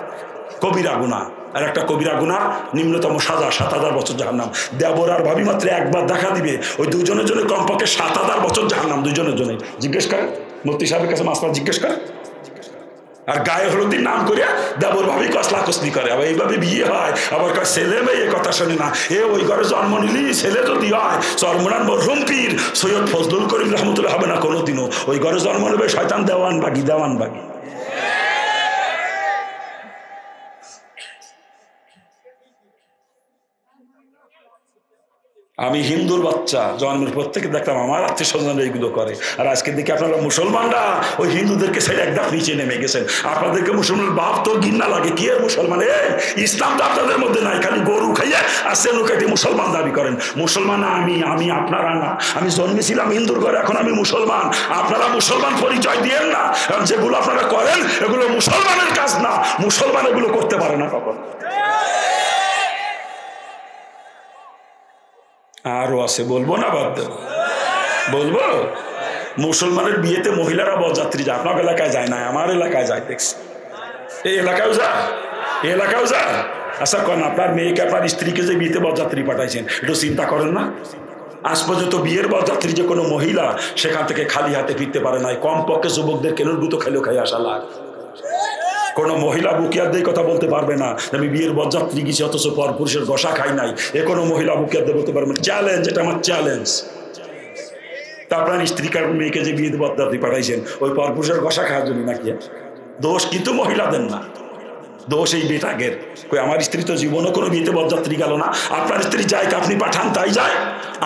S1: কবিরা গুনাহ। আর একটা কবিরা গুনাহ, নিম্নতম সাজা ৭,০০০ বছর জাহান্নাম। দেবর আর ভাবি মাত্র একবার দেখা দিবে, ওই দুজনের জন্য কমপক্ষে ৭,০০০ বছর জাহান্নাম, দুজনের জন্য। জিজ্ঞেস করেন মুফতি সাহেবের কাছে, মাসলা জিজ্ঞেস করেন। আর গায়ে হলুদির নাম করিয়া দেবর ভাবি কসলা কসলি করে, আবার এইভাবে বিয়ে হয়। আবার ছেলে মেয়ে কথা শোনে না। ওই ঘরে জন্ম নিলি ছেলে যদি হয়, চরমনার মরহুম পীর সৈয়দ ফজলুল করিম রহমতুল্লাহ হবে না কোনোদিনও। ওই ঘরে জন্ম নেবে শয়তান দেওয়ান বাগি, দেওয়ান বাগি। আমি হিন্দুর বাচ্চা, জন্মের পর থেকে দেখলাম আমার আত্মীয় স্বজনরা এইগুলো করে। আর আজকে দেখি আপনারা মুসলমানরা ওই হিন্দুদেরকে ছেড়ে একদম নিচে নেমে গেছেন। আপনাদেরকে মুসলমান বাপ তো ঘৃণা লাগে, কি আর মুসলমান? ইসলাম তো আপনাদের মধ্যে নাই, খালি গরু খাইয়ে আসছে লুকাইতে মুসলমান দাবি করেন। মুসলমান আমি আপনারা না। আমি জন্মেছিলাম হিন্দুর ঘরে, এখন আমি মুসলমান। আপনারা মুসলমান পরিচয় দিয়েন না, কারণ যেগুলো আপনারা করেন এগুলো মুসলমানের কাজ না। মুসলমান এগুলো করতে পারে না কখন। আরো আছে, বলবো না, বাদ দেবো? বলবো। মুসলমানের বিয়েতে মহিলারা বরযাত্রী যায়, আপনার এলাকায় যায় না, আমার এলাকায় যায় দেখছি। এই এলাকায়ও যায়, এই এলাকায়ও যায়। আচ্ছা করেন, আপনার মেয়েকে আপনার স্ত্রীকে যে বিয়েতে বরযাত্রী পাঠাইছেন, একটু চিন্তা করেন না? আজ পর্যন্ত বিয়ের বরযাত্রী যে কোনো মহিলা সেখান থেকে খালি হাতে ফিরতে পারে নাই। কমপক্ষে যুবকদের কেন গুতো খেলেও খাই আসা লাগ। কোনো মহিলা বুকিয়ার দিয়ে কথা বলতে পারবে না আমি বিয়ের বরযাত্রী গেছি অথচ পর পুরুষের ঘষা খাই নাই। এ কোনো মহিলা বুকিয়ার দিয়ে বলতে পারবে না। চ্যালেঞ্জ, এটা আমার চ্যালেঞ্জ। তা আপনার স্ত্রীকার মেয়েকে যে বিয়ের বরযাত্রী পাঠাইছেন ওই পর পুরুষের ঘষা খাওয়ার জন্য নাকি? দোষ কিন্তু মহিলাদের না, দোষ এই বেটাকের। কই আমার স্ত্রী তো জীবনে কোনো বিয়েতে বরযাত্রী গেল না। আপনার স্ত্রী যায়, আপনি পাঠান তাই যায়।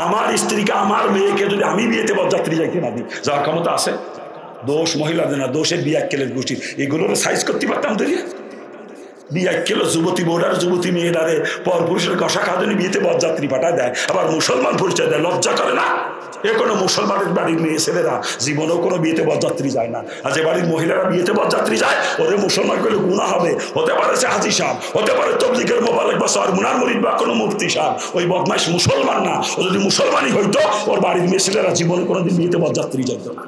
S1: আমার স্ত্রীকে, আমার মেয়েকে যদি আমি বিয়েতে বরযাত্রী যাইতে না দিই, যাওয়ার ক্ষমতা আছে? দোষ মহিলাদের না, দোষের বিয়াক্কেলের গোষ্ঠী। এগুলোর সাইজ করতে পারতাম তো। বিয়ে কিলো যুবতী বোর্ডার যুবতী মেয়েরারে পর পুরুষের কষা খাওয়ানি বিয়েতে বরযাত্রী পাঠায় দেয়, আবার মুসলমান পরিচয় দেয়, লজ্জা করে না? এ কোনো মুসলমানের বাড়ির মেয়ে ছেলেরা জীবনেও কোনো বিয়েতে বরযাত্রী যায় না। আর যে বাড়ির মহিলারা বিয়েতে বরযাত্রী যায় ওদের মুসলমান করলে গুনাহ হবে। হতে পারে সে হাজি সাহেব, হতে পারে তবলিগের মোবারক বা সরমুনার মুরিদ বা কোনো মুফতি সাহেব, ওই বদমাইশ মুসলমান না। ও যদি মুসলমানই হইতো ওর বাড়ির মেয়ে ছেলেরা জীবনে কোনোদিন বিয়েতে বরযাত্রী যেত না।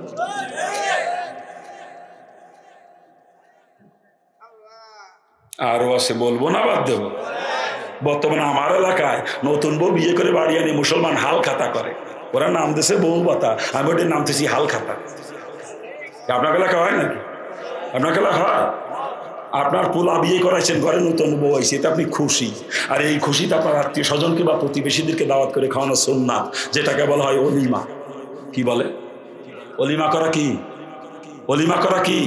S1: আরো আছে, বলবো না বাদ দেবো? বর্তমানে আমার এলাকায় নতুন বউ বিয়ে করে বাড়ি আনি মুসলমান হাল খাতা করে, ওরা নাম দিয়েছে বউ পাতা, আমি ওদের নাম দিয়েছি হাল খাতা। আপনার এলাকা হয় নাকি? আপনার এলাকা হয়? আপনার পোলা বিয়ে করাইছেন, ঘরে নতুন বউ আইছে, এতে আপনি খুশি। আর এই খুশিতে আপনার আত্মীয় স্বজনকে বা প্রতিবেশীদেরকে দাওয়াত করে খাওয়ানো সুন্নাত, যেটাকে বলা হয় অলিমা। কি বলে? অলিমা করা কি? অলিমা করা কি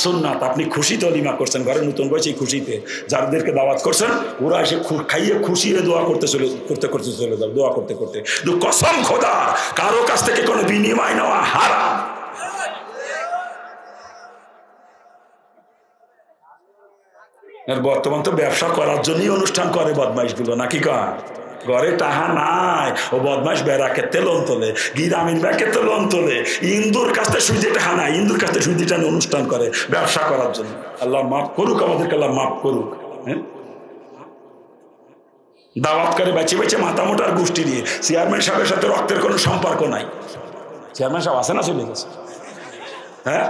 S1: সুন্নাত। আপনি খুশিতে অলিমা করছেন, ঘরে নতুন বয়সে খুশিতে যাদেরকে দাওয়াত করছেন ওরা এসে খাইয়ে খুশি হয়ে দোয়া করতে চলে যাও, দোয়া করতে করতে। কসম খোদা, কারো কাছ থেকে কোনো বিনিময় নেওয়া হারাম। বর্তমান তো ব্যবসা করার জন্যই অনুষ্ঠান করে বদমাইশ গুলো, নাকি কার? ঘরে টাহা নাই, ও বদমাইশ ব্যারাকের লোন তোলে, গ্রামীণ ব্যাংকের লোন তোলে, ইন্দুর কাছ থেকে সুইদি টাহা নাই, ইন্দুর কাছ থেকে সুইদি টানে অনুষ্ঠান করে ব্যবসা করার জন্য। আল্লাহ মাফ করুক আমাদেরকে, আল্লাহ মাফ করুক। হ্যাঁ, দাওয়াত করে বেছে বেছে মাথা মোটার গোষ্ঠী দিয়ে। চেয়ারম্যান সাহেবের সাথে রক্তের কোনো সম্পর্ক নাই। চেয়ারম্যান সাহেব আছে না, চলে গেছে? হ্যাঁ,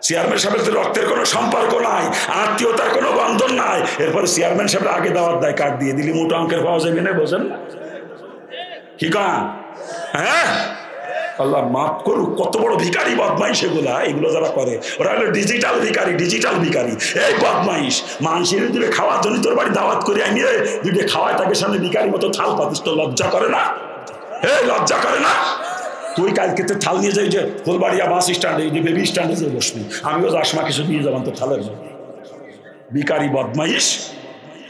S1: চেয়ারম্যান সাহেবের রক্তের কোনো সম্পর্ক নাই, আত্মীয়তার কোনো বন্ধন নাই। এরপরে চেয়ারম্যান সাহেব আগে দাওয়াত দেয়, কার্ড দিয়ে দিলি মোটা অঙ্কের পাওয়া যাবে না, বোঝেন না? কি কান? হ্যাঁ, আল্লাহ মাফ করুক। কত বড় ভিখারি বদমাইশ এগুলা, এগুলো যারা করে ওরা হলো ডিজিটাল ভিখারি, ডিজিটাল ভিখারি। এই বদমাইশ মানুষের দুটো খাওয়ার জন্য তোর বাড়ি দাওয়াত করে আনিয়ে দুটো খাওয়ায়, তাকে সামনে ভিখারি মতো থাল পাতিস, তো লজ্জা করে না? এই লজ্জা করে না? তুই কালকে তো থাল নিয়ে যাই, যে ফুলবাড়িয়া বাস স্ট্যান্ডে, বেবি স্ট্যান্ডে যে বসবি, আমিও আসমা কিছু দিয়ে যাবান তো থালের ভিখারি বদমাইশ।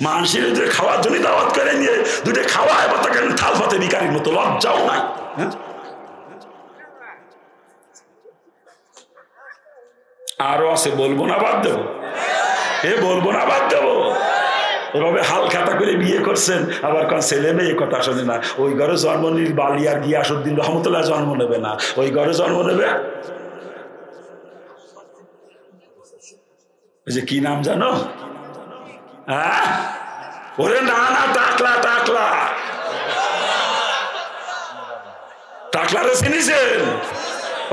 S1: মানুষের খাওয়ার জন্য দাওয়াত করে নিয়ে দুটো খাওয়ায় বা তাকে থাল পাতে ভিখারির মতো, লজ্জাও নাই। হ্যাঁ, আরো আছে, বলবো না বাদ দেবো? বলবো না বাদ দেবো? এভাবে হাল খাতা করে বিয়ে করছেন, আবার কোন ছেলে মেয়ে কথা শোনে না। ওই ঘরে জন্ম নিল বালিয়ার গিয়াসউদ্দিন রহমতুল্লাহ জন্ম নেবে না, ওই ঘরে জন্ম নেবে যে কি নাম জানো? হ্যাঁ, ওরে না না, টাকলা টাকলা টাকলারে চিনিছেন?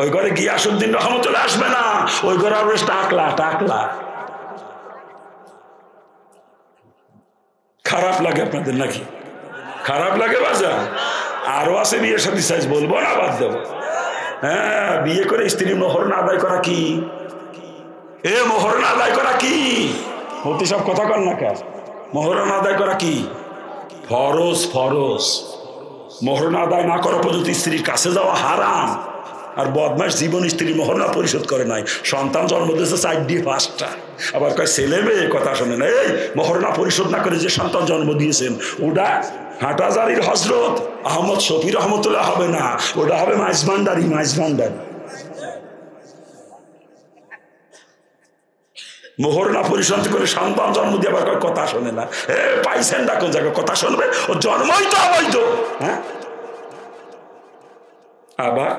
S1: ওই ঘরে গিয়াসউদ্দিন রহমতুল্লাহ আসবে না, ওই ঘরে হবে টাকলা টাকলা। খারাপ লাগে আপনাদের নাকি? খারাপ লাগে বাজা? আরো আছে বিয়ের সাথে সাইজ, বলবো না বাদ দেবো? হ্যাঁ, বিয়ে করে স্ত্রী মোহর না আদায় করা কি? মোহর না আদায় করা কি? মূর্তি সব কথা কর না কেন? মোহর না আদায় করা কি? ফরজ, ফরজ। মোহর না আদায় না করা পর্যন্ত স্ত্রীর কাছে যাওয়া হারাম। আর বদমাস জীবন স্ত্রীর মোহর না পরিশোধ করে নাই, সন্তান জন্ম দিয়েছে 4-5টা, আবার কয় ছেলে মেয়ে কথা শোনে না। এই মোহর না পরিশোধ না করে যে সন্তান জন্ম দিয়েছেন, ওটা হাটাজারির হজরত আহমদ শফি রহমতুল্লাহ হবে না, ওটা হবে মাইজভান্ডারি, মাইজভান্ডারি। মোহর না পরিশোধ করে সন্তান জন্ম দিয়ে আবার কথা শোনে না। পাইছেন ডাকো জায়গায় কথা শুনবে, ও জন্মই তো অবৈধ। হ্যাঁ, আবার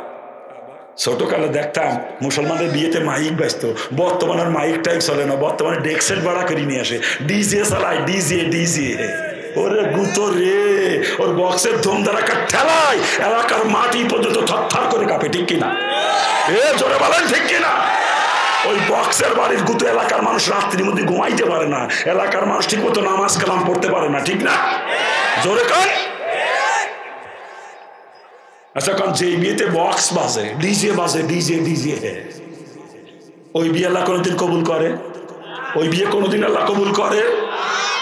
S1: ছোটকালে দেখতাম মুসলমানদের বিয়েতে মাইক বাজতো, বর্তমানে আর মাইক টাইক চলে না, বর্তমানে ডেক্সেট ভাড়া করে নিয়ে আসে, ডিজে চালায়, ডিজে ডিজে। ওরে গুতো রে, ওর বক্সের ধুম ধারাকা ঠেলায় এলাকার মাটি পর্যন্ত থরথর করে কাঁপে, ঠিক কিনা? জোরে বলেন ঠিক কিনা? ওই বক্সের বাড়ির গুতো এলাকার মানুষ রাত্রির মধ্যে ঘুমাইতে পারে না, এলাকার মানুষ ঠিক মতো নামাজ কালাম পড়তে পারে না, ঠিক না? জোরে কর। আচ্ছা, কারণ যে বিয়েতে বক্স বাজে, ডিজে বাজে, ডিজে ডিজে, ওই বিয়ে আল্লাহ কোনোদিন কবুল করে? ওই বিয়ে কোনোদিন আল্লাহ কবুল করে?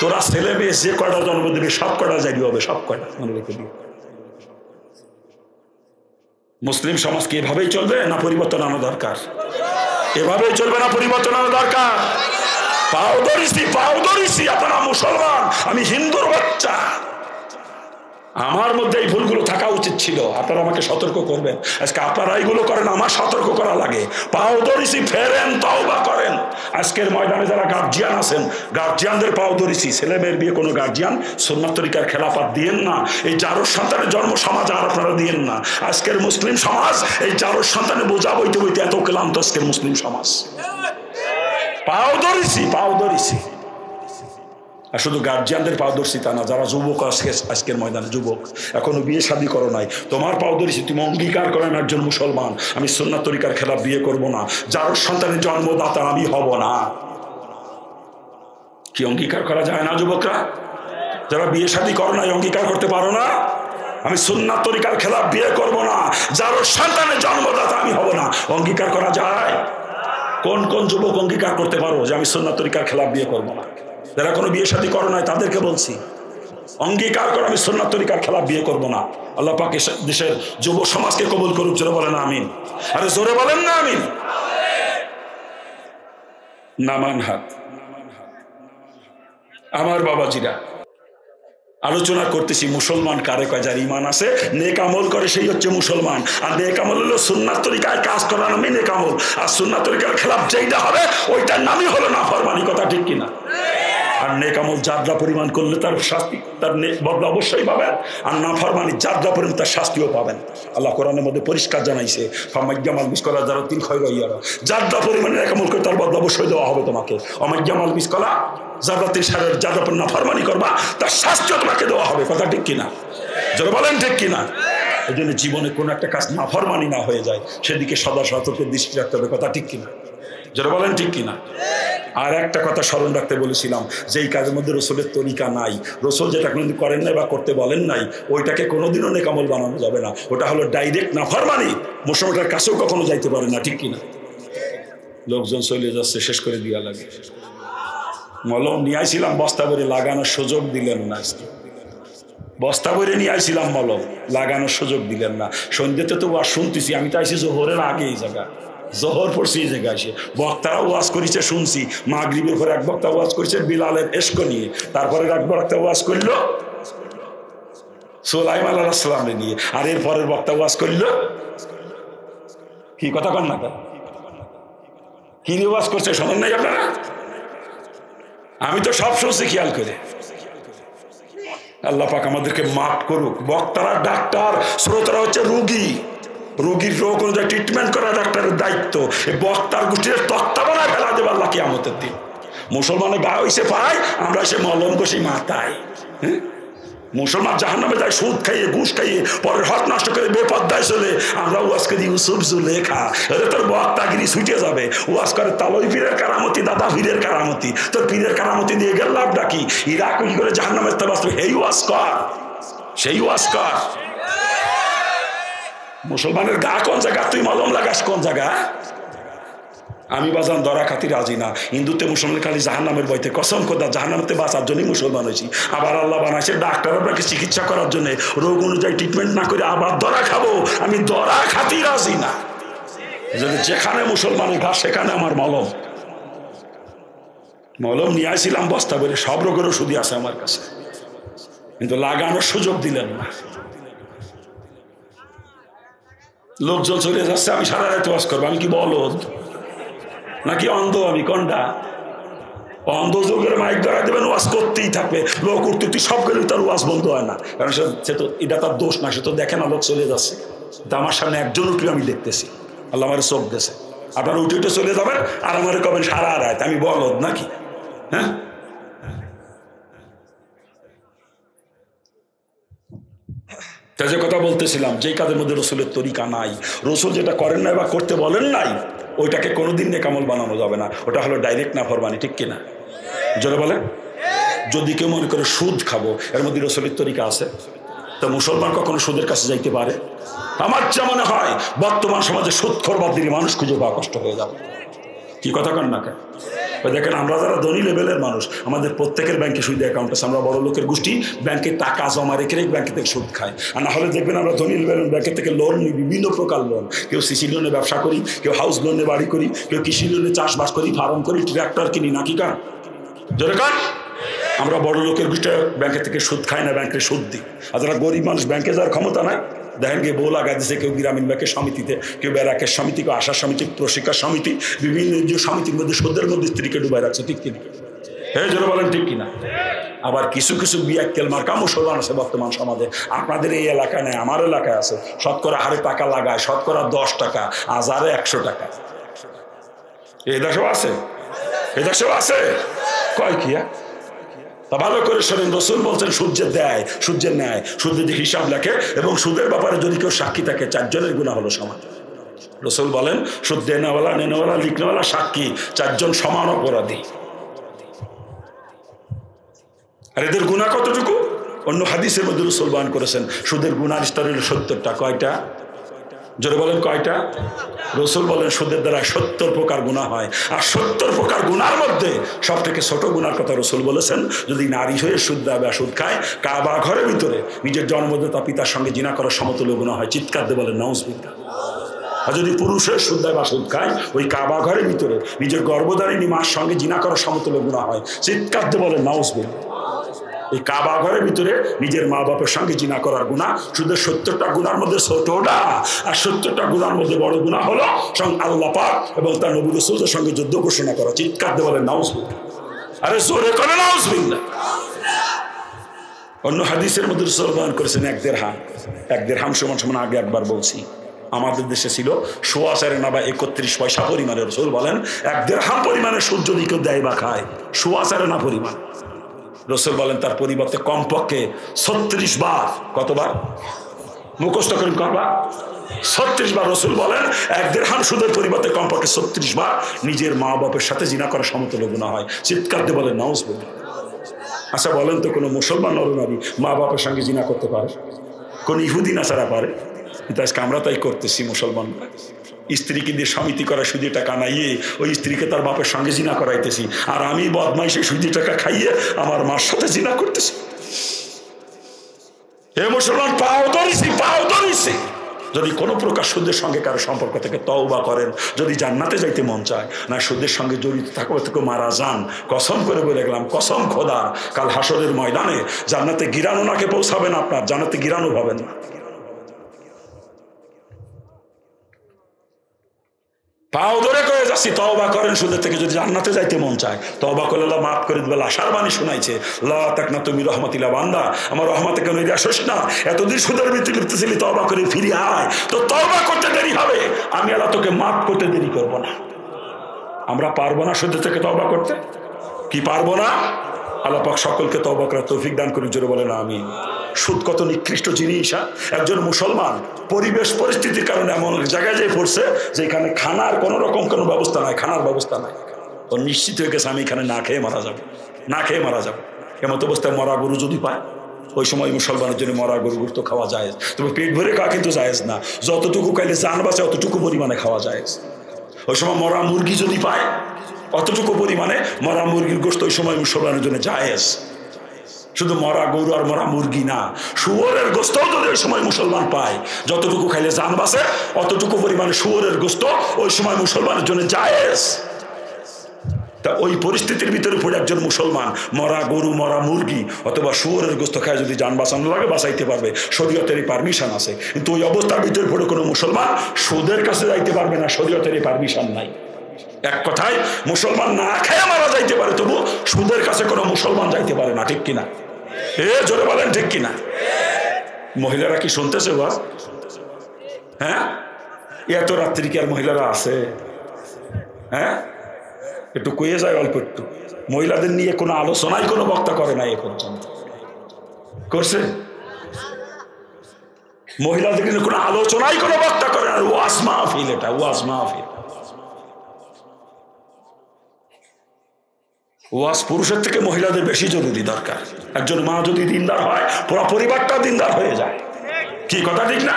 S1: তোরা ছেলে মেয়ে যে কয়টা জন্ম দিবি সব কয়টা জারি হবে, সব কয়টা মনে রেখে দিবি। মুসলিম সমাজ কি এভাবেই চলবে না পরিবর্তন আনা দরকার? এভাবেই চলবে না পরিবর্তন আনা দরকার? পাও ধরিছি, আপনারা মুসলমান, আমি হিন্দুর বাচ্চা। আমার মধ্যে এই ভুলগুলো থাকা উচিত ছিল, আপনারা আমাকে সতর্ক করবেন। আজকে আপনারা এইগুলো করেন, আমার সতর্ক করা লাগে। পাও ধরেছি, ফেরেন, তওবা করেন। আজকের ময়দানে যারা গার্জিয়ান আছেন, গার্জিয়ানদের পাও ধরেছি। ছেলে মেয়ের বিয়ে কোনো গার্জিয়ান সুন্নাত তরিকার খেলাফত দিয়েন না। এই জারজ সন্তানের জন্ম সমাজ আর আপনারা দিয়েন না। আজকের মুসলিম সমাজ এই জারজ সন্তানের বোঝা বইতে বইতে এত ক্লান্ত আজকের মুসলিম সমাজ। পাও ধরেছি, পাও ধরেছি। আর শুধু গার্জিয়ানদের পারদর্শী তা না, যারা যুবক আজকের ময়দানে যুবক এখনো বিয়ে শাদী করো নাই, তোমার পারদর্শী, তুমি অঙ্গীকার করেন একজন মুসলমান, আমি সুন্নাত তরিকার খেলাফ বিয়ে করব না, যার সন্তানের জন্মদাতা আমি হব না। কি অঙ্গীকার করা যায় না যুবকরা? যারা বিয়ে শাদী করো নাই অঙ্গীকার করতে পারো না, আমি সুন্নাত তরিকার খেলাফ বিয়ে করব না, যার সন্তানের জন্মদাতা আমি হব না। অঙ্গীকার করা যায়? কোন কোন যুবক অঙ্গীকার করতে পারো যে আমি সুন্নাত তরিকার খেলাফ বিয়ে করব না? যারা কোনো বিয়ে শাদী করো নাই তাদেরকে বলছি, অঙ্গীকার করো আমি সুন্নাত তরিকার খেলাফ বিয়ে করব না। আল্লাহ পাক দেশের যুব সমাজকে কবুল করুক। জোরে বলেন আমিন। আরে জোরে বলেন না আমিন। নামান হাত। আমার বাবাজিরা, আলোচনা করতেছি মুসলমান কারে কয়? যার ইমান আছে, নেক আমল করে, সেই হচ্ছে মুসলমান। আর নেক আমল হলো সুন্নাত তরিকায় কাজ করার নামে নেক আমল। আর সুন্নাত তরিকার খেলাফ যেইটা হবে ওইটার নামই হলো নাফরমানি। কথা ঠিক কিনা? আর নেক আমল যাত্রা পরিমাণ করলে তার শাস্তি, তার বদলা অবশ্যই পাবেন। আর নাফরমানি যাত্রা পরিমাণ তার শাস্তিও পাবেন। আল্লাহ কোরআনের মধ্যে পরিষ্কার জানাইছে, ফামাজ্জামাল বিসকলা যারা তিন খয়রা ইয়ারা, যাত্রা পরিমাণে নেক আমল করে তার বদলা অবশ্যই দেওয়া হবে তোমাকে। অমাজ্জামাল বিসকলা জাদাতের সারের যাদাপন নাফরমানি করবা, তার শাস্তিও তোমাকে দেওয়া হবে। কথা ঠিক কিনা? যারা বলেন ঠিক কিনা? এই জন্য জীবনে কোনো একটা কাজ নাফরমানি না হয়ে যায় সেদিকে সদা সতর্কের দৃষ্টি রাখতে হবে। কথা ঠিক কিনা? যারা বলেন ঠিক কিনা? আর একটা কথা স্মরণ রাখতে বলেছিলাম, যেই কাজের মধ্যে রসুলের তরিকা নাই, রসুল যেটা কোনোদিন করেন নাই বা করতে বলেন নাই, ওইটাকে কোনোদিনও নেকামল বানানো যাবে না। ওটা হলো ডাইরেক্ট নাফরমানি, মুসলমানের কাছেও কখনো যাইতে পারে না। ঠিক কিনা? লোকজন চলে যাচ্ছে, শেষ করে দিয়া লাগে। মলম নিয়ে আইছিলাম, বস্তা ভরে লাগানোর সুযোগ দিলেন না। বস্তা ভরে নিয়ে আইছিলাম মলম, লাগানোর সুযোগ দিলেন না। সন্ধ্যেতে তো ওয়াজ শুনতেছি, আমি তো আইছি জোহরের আগে। এই জায়গা জোহর পড়ছি, এই জায়গায় এসে বক্তারা ওয়াজ করেছে শুনছি। মাগরিবের পরে এক বক্তা ওয়াজ করেছে বিলালের এশক নিয়ে, তারপরে এক বক্তা ওয়াজ করলো সুলাইমান আলাইহিস সালামের নিয়ে, আর এর পরের বক্তা ওয়াজ করলো কি কথা কন না, কি নিয়ে ওয়াজ করছে শোনেন নাই আপনারা? আমি তো সব শুনছি খেয়াল করে। আল্লাহ পাক আমাদেরকে মাফ করুক। বক্তারা ডাক্তার, শ্রোতারা হচ্ছে রোগী। রোগীর রোগ অনুযায়ী ট্রিটমেন্ট করা ডাক্তারের দায়িত্ব। এই বক্তার গোষ্ঠীর তক্তা বানায় ফেলা দেবে আল্লাহ কিয়ামতের দিন। মুসলমানের গা হইছে পায়, আমরা এসে মলম কষি মাথায়। হ্যাঁ, মুসলমান জাহান্নামে যায় সুদ খাইয়ে, ঘুষ খাইয়ে, পরের হক নষ্ট করে বেপর্দায় চলে। আমরা ওয়াজ করি ইউসুফ জুলেখা, তোর বক্তাগিরি ছুটে যাবে। ওয়াজ করে তালই পীরের কারামতি, দাদা পীরের কারামতি। তোর পীরের কারামতি দিয়ে গেল লাভ ডাকি, ইরাক কি করে জাহান্নামের তাবাস। এই ওয়াজ কর, সেই ওয়াজ কর। মুসলমানের গা কোন জায়গা, তুই মলম লাগাস কোন জায়গা? আমি বাজান ধরা খাতি রাজি না। হিন্দুতে মুসলমান খালি জাহান্নামের বইতে, কসম খোদা জাহান্নামতে বাঁচার জন্যই মুসলমান হয়েছি। আবার আল্লাহ বানাইছে ডাক্তার আপনাকে চিকিৎসা করার জন্য, রোগ অনুযায়ী ট্রিটমেন্ট না করে আবার ধরা খাবো। আমি ধরা খাতি রাজি না। যেখানে মুসলমানের ঘা সেখানে আমার মলম। মলম নিয়ে আসছিলাম বস্তা বলে, সব রোগের ওষুধই আছে আমার কাছে, কিন্তু লাগানোর সুযোগ দিলেন না। লোকজন চলে যাচ্ছে, আমি সারা রাত ওয়াজ করবো। আমি কি বলদ নাকি অন্ধ? আমি কোনটা? অন্ধ যুগের মাইক ধরা দেবেন, ওয়াজ করতেই থাকবে। লোক উঠতে সব গেলে তার ওয়াজ বন্ধ হয় না, কারণ সে তো, এটা তার দোষ না, সে তো দেখে না লোক চলে যাচ্ছে। তা আমার সামনে একজন উঠলে আমি দেখতেছি, আল্লাহ আমার চোখ দিয়েছে। আপনারা উঠে উঠে চলে যাবেন আর আমার কবেন সারা রাত আমি বলদ নাকি? হ্যাঁ, যে কথা বলতেছিলাম, যেই কাজের মধ্যে রসুলের তরিকা নাই, রসুল যেটা করেন নাই বা করতে বলেন নাই, ওইটাকে কোনোদিন নেকামল বানানো যাবে না। ওটা হলো ডাইরেক্ট নাফরমানি। ঠিক কিনা? জোরে বলেন। যদি কেউ মনে করে সুদ খাবো, এর মধ্যে রসুলের তরিকা আছে, তো মুসলমান কখনো সুদের কাছে যাইতে পারে? আমার যা মনে হয় বর্তমান সমাজে সুদখোর বাদ দিলে মানুষ খুঁজে পাওয়া কষ্ট হয়ে যাবে। কি কথা কন না কেন? দেখেন, আমরা যারা ধনী লেভেলের মানুষ, আমাদের প্রত্যেকের ব্যাংকে সুদ অ্যাকাউন্ট আছে। আমরা বড় লোকের গোষ্ঠী, ব্যাংকে টাকা জমা রেখে ব্যাংকে থেকে সুদ খায়। আর না হলে দেখবেন আমরা ধনী লেভেলের ব্যাংকের থেকে লোন নিই, বিভিন্ন প্রকার লোন। কেউ সিসি লোনে ব্যবসা করি, কেউ হাউস লোনে বাড়ি করি, কেউ কৃষি লোনে চাষবাস করি, ফার্ম করি, ট্র্যাক্টর কিনি, নাকি কান? জোরে কান। আমরা বড় লোকের গোষ্ঠী ব্যাংকে থেকে সুদ খাই না, ব্যাংকে সুদ দিই। আর যারা গরিব মানুষ, ব্যাংকে যাওয়ার ক্ষমতা নাই, দেখেন গিয়ে বউ লাগা দিচ্ছে, কেউ গ্রামীণ ব্যাংকের সমিতিতে, কেউ ব্যারাকের সমিতি, কেউ আশা সমিতি, প্রশিক্ষা সমিতি, বিভিন্ন যে সমিতির মধ্যে সুদের মধ্যে স্ত্রীকে ডুবাই রাখছে। ঠিক কিনা? হ্যাঁ, জোরে বলেন ঠিক কিনা? আবার কিছু কিছু বিয়াক্কেল মার্কা মুসলমান আছে বর্তমান সমাজে। আপনাদের এই এলাকায় নেই, আমার এলাকায় আছে। শতকরা হারে টাকা লাগায়, শতকরা 10 টাকা, হাজারে 100 টাকা। এই দেশেও আছে, এই দেশেও আছে। কয় কি? তা ভালো করে শোনেন, রসুল বলছেন সূর্যের দেয়, সূর্যের ন্যায়, সূর্যের যে হিসাব লেখে এবং সুদের ব্যাপারে যদি কেউ সাক্ষী থাকে, 4 জনের গুনাহ হলো সমান। রসুল বলেন সুদ দেনেওয়ালা, নেনেওয়ালা, লিখনেওয়ালা, সাক্ষী 4 জন সমান অপরাধী। আর এদের গুনাহ কতটুকু? অন্য হাদিসের মধ্যে রসুল বয়ান করেছেন সুদের গুনার স্তর হলো 70টা। কয়টা? জোরে বলেন কয়টা? রসুল বলেন সুদের দ্বারা 70 প্রকার গুনাহ হয়। আর 70 প্রকার গুনার মধ্যে সব থেকে ছোট গুনার কথা রসুল বলেছেন, যদি নারী হয়ে সুদ দেয় বা সুদ খায়, কাবা ঘরের ভিতরে নিজের জন্মদাতা পিতার সঙ্গে জিনা করার সমতুল্য গুনাহ হয়। চিৎকার দিয়ে বলেন নাউজুবিল্লাহ। আর যদি পুরুষ হয়ে সুদ দেয় বা সুদ খায়, ওই কাবা ঘরের ভিতরে নিজের গর্ভধারিণী মার সঙ্গে জিনা করার সমতুল্য গুনাহ হয়। চিৎকার দিয়ে বলেন নাউজুবিল্লাহ। এই কাবা ঘরের ভিতরে নিজের মা বাপের সঙ্গে জিনা করার গুনাহ, শুধু 70টা গুনার মধ্যে ছোটটা, আর 70টা গুনার মধ্যে বড় গুনাহ হলো স্বয়ং আল্লাহ পাক এবং তার নবী রাসূলের সঙ্গে যুদ্ধ ঘোষণা করা। চিৎকার দিয়ে বলেন নাউজুবিল্লাহ। আরে জোরে করে নাউজুবিল্লাহ। অন্য হাদিসের মধ্যে রাসূল বয়ান করেছেন 1 দিরহাম। 1 দিরহাম সমান সমান আগে একবার বলছি, আমাদের দেশে ছিল 1.25 আনা বা 31 পয়সা পরিমাণে। রাসূল বলেন 1 দিরহাম পরিমাণে সুদ যদি কেউ দেয় বা খায়, 1.25 আনা পরিমাণ, রসুল বলেন তার পরিবর্তে কমপক্ষে 36 বার, কতবার মুখস্থ করেন, কতবার? 36 বার। রসুল বলেন 1 দিরহাম সুদের পরিবর্তে কমপক্ষে 36 বার নিজের মা বাপের সাথে জিনা করা সমতুল্য গুনাহ হয়। চিৎকার দিয়ে বলেন নাউজুবিল্লাহ। আচ্ছা বলেন তো, কোনো মুসলমান নরনারী মা বাপের সঙ্গে জিনা করতে পারে? কোন ইহুদি নাসারা পারে? কিন্তু আজকে আমরা তাই করতেছি। মুসলমানরা স্ত্রীকে দিয়ে সমিতি করা, সুদে টাকা নাইয়ে ওই স্ত্রীকে তার বাপের সঙ্গে জিনা করাইতেছি, আর আমি বদমাইশে সুদে টাকা খাইয়ে আমার মার সাথে জিনা করতেছি। এ মুসলমান, পাও ধরেছি, পাও ধরেছি। যদি কোনো প্রকার সুদের সঙ্গে কারো সম্পর্ক থেকে তওবা করেন, যদি জান্নাতে যাইতে মন চায়, না সুদের সঙ্গে জড়িত থাকবে থেকে মারা যান, কসম করে বলে গেলাম, কসম খোদা, কাল হাসরের ময়দানে জান্নাতে গিরানো নাকে পৌঁছাবেন, আপনার জান্নাতে গিরানো পাবেন না। পাও ধরে করে যাচ্ছি, তওবা করেন সুদের থেকে যদি জান্নাতে যাইতে মন চায়। তওবা করলে আল্লাহ মাফ করে দেবে। আশার বাণী শোনাইছে, লা তাকনা তুমি রহমাতিল্লাহ, বান্দা আমার রহমতে কেন নিরাশ হোস না। এতদিন সুদের ভিত্তি লিপ্তেছিলি, তওবা করে ফিরে আয়। তো তওবা করতে দেরি হবে, আমি আল্লাহ তোকে মাফ করতে দেরি করব না। আমরা পারবো না সুদের থেকে তওবা করতে? কি পারবো না? আল্লাহ পাক সকলকে তওবা করার তৌফিক দান করে, জোরে বলেন আমিন। সুদ কত নিকৃষ্ট জিনিস। একজন মুসলমান পরিবেশ পরিস্থিতির কারণে এমন জায়গায় যেয়ে পড়ছে যেখানে খানার কোনো রকম কোনো ব্যবস্থা নাই, খানার ব্যবস্থা নাই। ও নিশ্চিত হয়ে গেছে আমি এখানে না খেয়ে মারা যাবো, না খেয়ে মারা যাবো। এমত অবস্থায় মরা গরু যদি পায়, ওই সময় মুসলমানের জন্য মরা গরু তো খাওয়া যায়, তবে পেট ভরে খাওয়া কিন্তু জায়েজ না। যতটুকু খাইলে জান বাঁচে অতটুকু পরিমাণে খাওয়া যায়। ওই সময় মরা মুরগি যদি পায়, অতটুকু পরিমাণে মরা মুরগির গোশত ওই সময় মুসলমানের জন্য জায়েজ। শুধু মরা গরু আর মরা মুরগি না, শুয়োরের গোশতও যদি ওই সময় মুসলমান পায়, যতটুকু খাইলে জান বাঁচে অতটুকু পরিমাণে শুয়োরের গোশত ওই সময় মুসলমানের জন্য জায়েজ। তা ওই পরিস্থিতির ভিতরে পড়ে একজন মুসলমান মরা গরু, মরা মুরগি অথবা শুয়োরের গোশত খায় যদি জান বাঁচানো লাগে বাঁচাইতে পারবে, শরীয়তেরই পারমিশন আছে। কিন্তু ওই অবস্থার ভিতরে পড়ে কোনো মুসলমান সুদের কাছে যাইতে পারবে না, শরীয়তেরই পারমিশন নাই। এক কথায় মুসলমান না খেয়ে মারা যাইতে পারে, তবু সুদের কাছে কোনো মুসলমান যাইতে পারে না। ঠিক কিনা? জোরে বলেন ঠিক কিনা? মহিলারা কি শুনতেছে বা? হ্যাঁ, এত রাত্রি কি আর মহিলারা আছে? হ্যাঁ, একটু কয়ে যায় অল্প একটু। মহিলাদের নিয়ে কোনো আলোচনাই কোনো বক্তা করে না এ পর্যন্ত। করছে? মহিলাদের নিয়ে কোনো আলোচনাই কোনো বক্তা করে না। ওয়াজ মাহফিল, এটা ওয়াজ মাহফিল। ওয়াজ পুরুষের থেকে মহিলাদের বেশি জরুরি দরকার। একজন মা যদি দিনদার হয়, পুরো পরিবারটা দিনদার হয়ে যায়। কি কথা ঠিক না?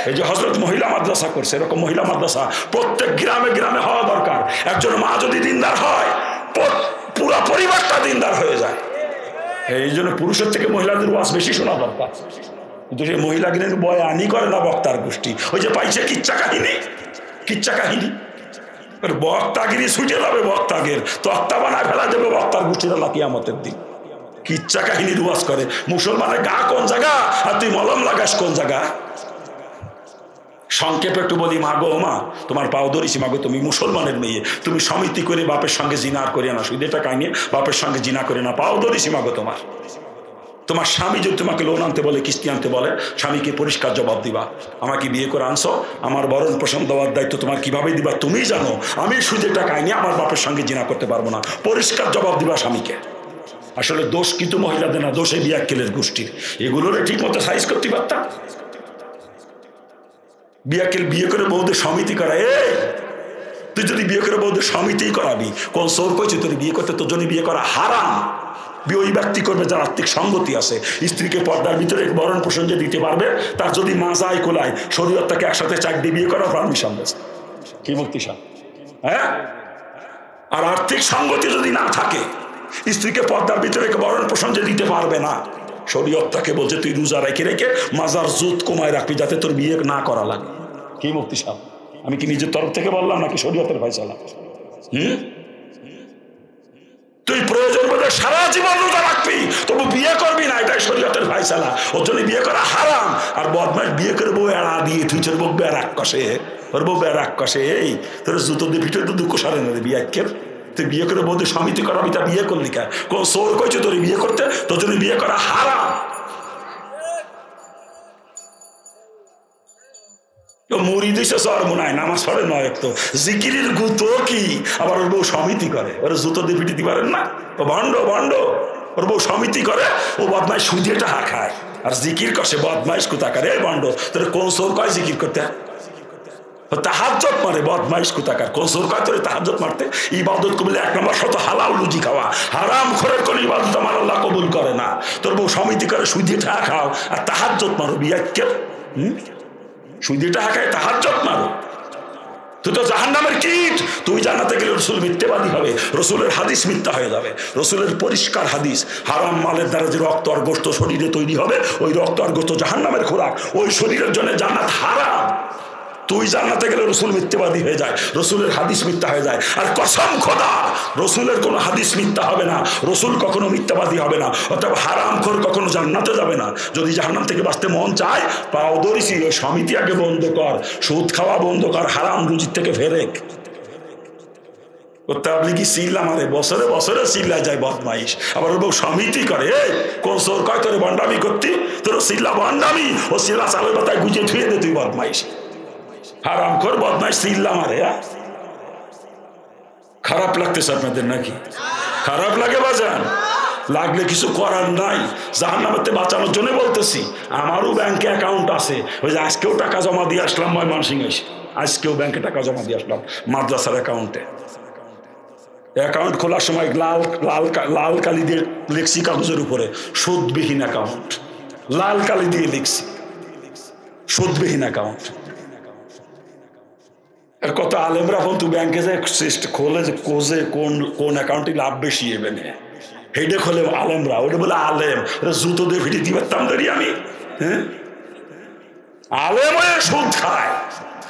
S1: এই যে হযরত মহিলা মাদ্রাসা করছে, এরকম মহিলা মাদ্রাসা প্রত্যেক গ্রামে গ্রামে হওয়া দরকার। একজন মা যদি দিনদার হয়, পুরো পরিবারটা দিনদার হয়ে যায়। এই জন্য পুরুষের থেকে মহিলাদের ওয়াজ বেশি শোনা দরকার। কিন্তু সেই মহিলা কিন্তু বয়ানি করে না বক্তার গোষ্ঠী। ওই যে পাইছে কিচ্ছা কাহিনী, কিচ্ছা কাহিনী, বক্তাগিরি ছুটে যাবে, বক্তাগের তক্তা বানায় ফেলা দেবে বক্তার গোষ্ঠীর আল্লাহ কিয়ামতের দিন। কিচ্ছা কাহিনী রুয়াজ করে। মুসলমানের গা কোন জায়গা আর তুই মলম লাগাস কোন জায়গা? সংক্ষেপে একটু বলি, মাগো মা তোমার পাও ধরিছি, মাগো তুমি মুসলমানের মেয়ে, তুমি সমিতি করে বাপের সঙ্গে জিনা আর করিয়া না, সুদের টাকা নিয়ে বাপের সঙ্গে জিনা করে না, পাও ধরিছি মাগো তোমার। তোমার স্বামী যদি তোমাকে লোন আনতে বলে, কিস্তি আনতে বলে, স্বামীকে পরিষ্কার জবাব দিবা, আমাকে বিয়ে করে আনছো, আমার ভরণ পোষণ দেওয়ার দায়িত্ব তোমার কিভাবে দিবা তুমি জানো, আমি সুদের টাকা নিয়ে আমার বাপের সঙ্গে জিনা করতে পারবো না, পরিষ্কার জবাব দিবা স্বামীকে। আসলে দোষ কিন্তু মহিলাদের না, দোষে বিয়াক্কেলের গোষ্ঠীর। এগুলোর ঠিক মতো সাইজ করতে পারতাম। বিয়াক্কেল বিয়ে করে বউদের সমিতি করা, তুই যদি বিয়ে করে বউদের সমিতি করাবি, কোন সোর কইছে তোর বিয়ে করতে? তোর জন্য বিয়ে করা হারাম। বিয়ে ওই ব্যক্তি করবে যার আর্থিক সঙ্গতি আছে। স্ত্রীকে পর্দার ভিতরে ভরণ পোষণ যে দিতে পারবে, তার যদি মাজায় কোলায়, শরীয়ত তাকে একসাথে চাকরি বিয়ে করার পারমিশন দিয়েছে। কি মুক্তি সাহ? হ্যাঁ, আর আর্থিক সঙ্গতি যদি না থাকে, স্ত্রীকে পর্দার ভিতরে ভরণ পোষণ যে দিতে পারবে না, শরীয়ত তাকে বলছে তুই রোজা রেখে রেখে মাজার জুত কমায় রাখবি, যাতে তোর বিয়ে না করা লাগে। কি মুক্তি সাহ? আমি কি নিজের তরফ থেকে বললাম নাকি শরীয়তের ফায়সালা? তুই প্রয়োজন বোধে সারা জীবন রোজা রাখবি, তবু বিয়ে করবি না, এটাই শরীয়তের ফায়সালা। ওর জন্য বিয়ে করা হারাম। আর বদমাশ বিয়ে করে বউ এড়া দিয়ে তুই তোর বউ বেড়াক কষে, ওর বউ বেড়াক কষে, এই তোর জুতো দিয়ে ভিতরে তো দুঃখ সারে না রে বিয়াক্কের। তুই বিয়ে করে বউদের সমিতি করাবি, তা বিয়ে করলি কে? কোন সোর কইছে তোর বিয়ে করতে? তোর জন্য বিয়ে করা হারাম। মুড়ি দিছে সর মুনায়, নামাজ পড়ে নয়, তো জিকিরের গুতো কি? আবার ওর বউ সমিতি করে, ওর জুতো দিয়ে পিটিতে পারেন না? ও ভণ্ড ভণ্ড, ওর বউ সমিতি করে, ও বদমাইশ সুদিয়ে টাকা খায় আর জিকির কষে, বদমাইশ কুতাকার। এই ভণ্ড, তোর কোন সোর কয় জিকির করতে? তাহাজ্জত মারে, বদমাইশ কুতাকার। কোন সোর কয় তোর তাহাজ্জত মারতে? ইবাদত কবুল 1 নম্বর শত হালাল লুজি খাওয়া, হারাম খোরের কোন ইবাদত আমার আল্লাহ কবুল করে না। তোর বউ সমিতি করে, সুদিয়ে টাকা খাও আর তাহাজ্জত মারো বিয়াক্কেল। সুদিয়ে টাকা খায় তাহাজ্জত মারো, তুই তো জাহান্নামের কীট। তুই জান্নাতে গেলে রসুল মিথ্যেবাদী হবে, রসুলের হাদিস মিথ্যা হয়ে যাবে। রসুলের পরিষ্কার হাদিস, হারাম মালের দ্বারা যে রক্ত আর গোশত শরীরে তৈরি হবে, ওই রক্ত আর গোশত জাহান্নামের খোরাক, ওই শরীরের জন্য জান্নাত হারাম। তুই জান্নাতে গেলে রসুল মিথ্যেবাদী হয়ে যায়, রসুলের হাদিস মিথ্যা হয়ে যায়। আর কসম খোদা, রসুলের কোনো হাদিস মিথ্যা হবে না, রসুল কখনো মিথ্যাবাদী হবে না। অর্থাৎ হারামখোর কখনো জান্নাতে যাবে না। যদি জাহান্নাম থেকে বাঁচতে মন চায়, পাও ধরিছি, ওই সমিতি আগে বন্ধ কর, সুদ খাওয়া বন্ধ কর, হারাম রুজির থেকে ফেরেক। তাবলিগি চিল্লা মারে, বছরে বছরে চিল্লা যায় বদমাইশ। আবার ওর বউ সমিতি করে, কোন সোর কয় তোর বন্ডামি করতি? তোর চিল্লা বন্ডামি, ও চিল্লা চালের পাতায় গুছিয়ে ধুয়ে দে তুই বদমাইশ। হারাম কর বদমাইশ চিল্লা মারে। খারাপ লাগতেছে আপনাদের নাকি? খারাপ লাগে বাজান? লাগলে কিছু করার নাই, জাহান্নামেতে বাঁচানোর জন্য বলতেছি। আমারও ব্যাংকে অ্যাকাউন্ট আছে, ওই যে আজকেও টাকা জমা দিয়ে আসলাম ময়মনসিংহে এসে, আজকেও ব্যাংকে টাকা জমা দিয়ে আসলাম মাদ্রাসার অ্যাকাউন্টে। অ্যাকাউন্ট খোলার সময় লাল লাল লাল কালি দিয়ে লিখছি কাগজের উপরে, সুদবিহীন অ্যাকাউন্ট, লাল কালি দিয়ে লিখছি সুদবিহীন অ্যাকাউন্ট। কত আলেমরা কিন্তু ব্যাংকে যে খোলে, যে কোজে কোন অ্যাকাউন্টে লাভ বেশি এবেন, হেডে খোলে আলেমরা, ওটা বলে আলেম, জুতো দিয়ে ভিড়ে দিবে তাম ধরি আমি। হ্যাঁ, আলেম হয়ে সুদ খায়,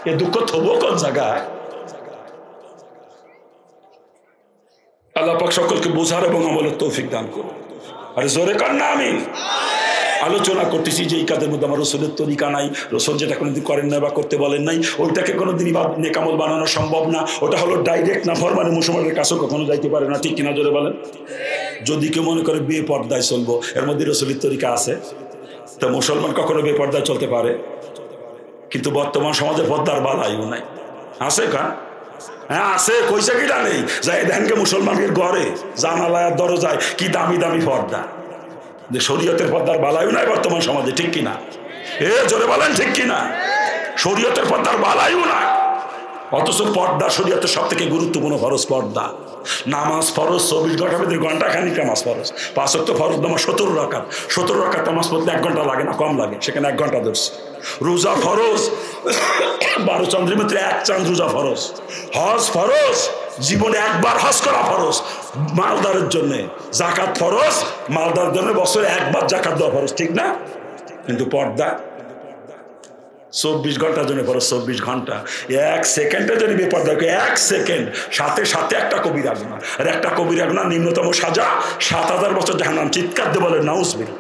S1: এ দুঃখ থবো কোন জায়গায়? আল্লাহ পাক সকলকে বোঝার এবং আমলের তৌফিক দান করুন। আরে জোরে কান না। আমি আলোচনা করতেছি যে এই কাজের মধ্যে আমার রসুলের তরিকা নাই, রসুল যেটা কোনোদিন করেন না বা করতে বলেন নাই, ওইটাকে কোনোদিনই নেকামল বানানো সম্ভব না। ওটা হলো ডাইরেক্ট না ফরমানে মুসলমানের কাছেও কখনো যাইতে পারে না, ঠিক কিনা জোরে বলেন? যদি কেউ মনে করে বেপর্দায় চলবো, এর মধ্যে রসুলের তরিকা আছে, তো মুসলমান কখনো বেপর্দায় চলতে পারে? কিন্তু বর্তমান সমাজে পর্দার বালাইও নাই, আছে কা? হ্যাঁ আছে, কইসা কিটা নেই। যাই দেখেনকে মুসলমানের ঘরে জানালায় দরজায় কি দামি দামি পর্দা, যে শরীয়তের পর্দার বালাইও নাই বর্তমান সমাজে, ঠিক কিনা? জোরে বলেন ঠিক কিনা? শরীয়তের পর্দার বালাইও নাই, অথচ পর্দা শরীয়তের সব থেকে গুরুত্বপূর্ণ ফরজ পর্দা। নামাজ ফরজ 24 ঘন্টা ভিতরে ঘন্টা খানিক নামাজ ফরজ, 5 ওয়াক্ত ফরজ নামাজ 17 রাকাত, 17 রাকাত নামাজ পড়তে 1 ঘন্টা লাগে না, কম লাগে, সেখানে 1 ঘন্টা ধরছে। রোজা ফরজ, 12 চন্দ্রের ভিতরে 1 চাঁদ রোজা ফরজ। হজ ফরজ, জীবনে একবার হজ করা ফরজ মালদারের জন্য। জাকাত ফরজ, মালদারের জন্য বছরে একবার জাকাত দেওয়া ফরজ, ঠিক না? কিন্তু পর্দা 24 ঘন্টার জন্য পরে 24 ঘন্টা, 1 সেকেন্ডে যদি বেপর্দা, 1 সেকেন্ড সাথে সাথে একটা কবিরা গুনাহ, আর একটা কবিরা গুনাহ নিম্নতম সাজা 7000 বছর জাহান্নাম। চিৎকার দিয়ে বলে নাউজুবিল্লাহ।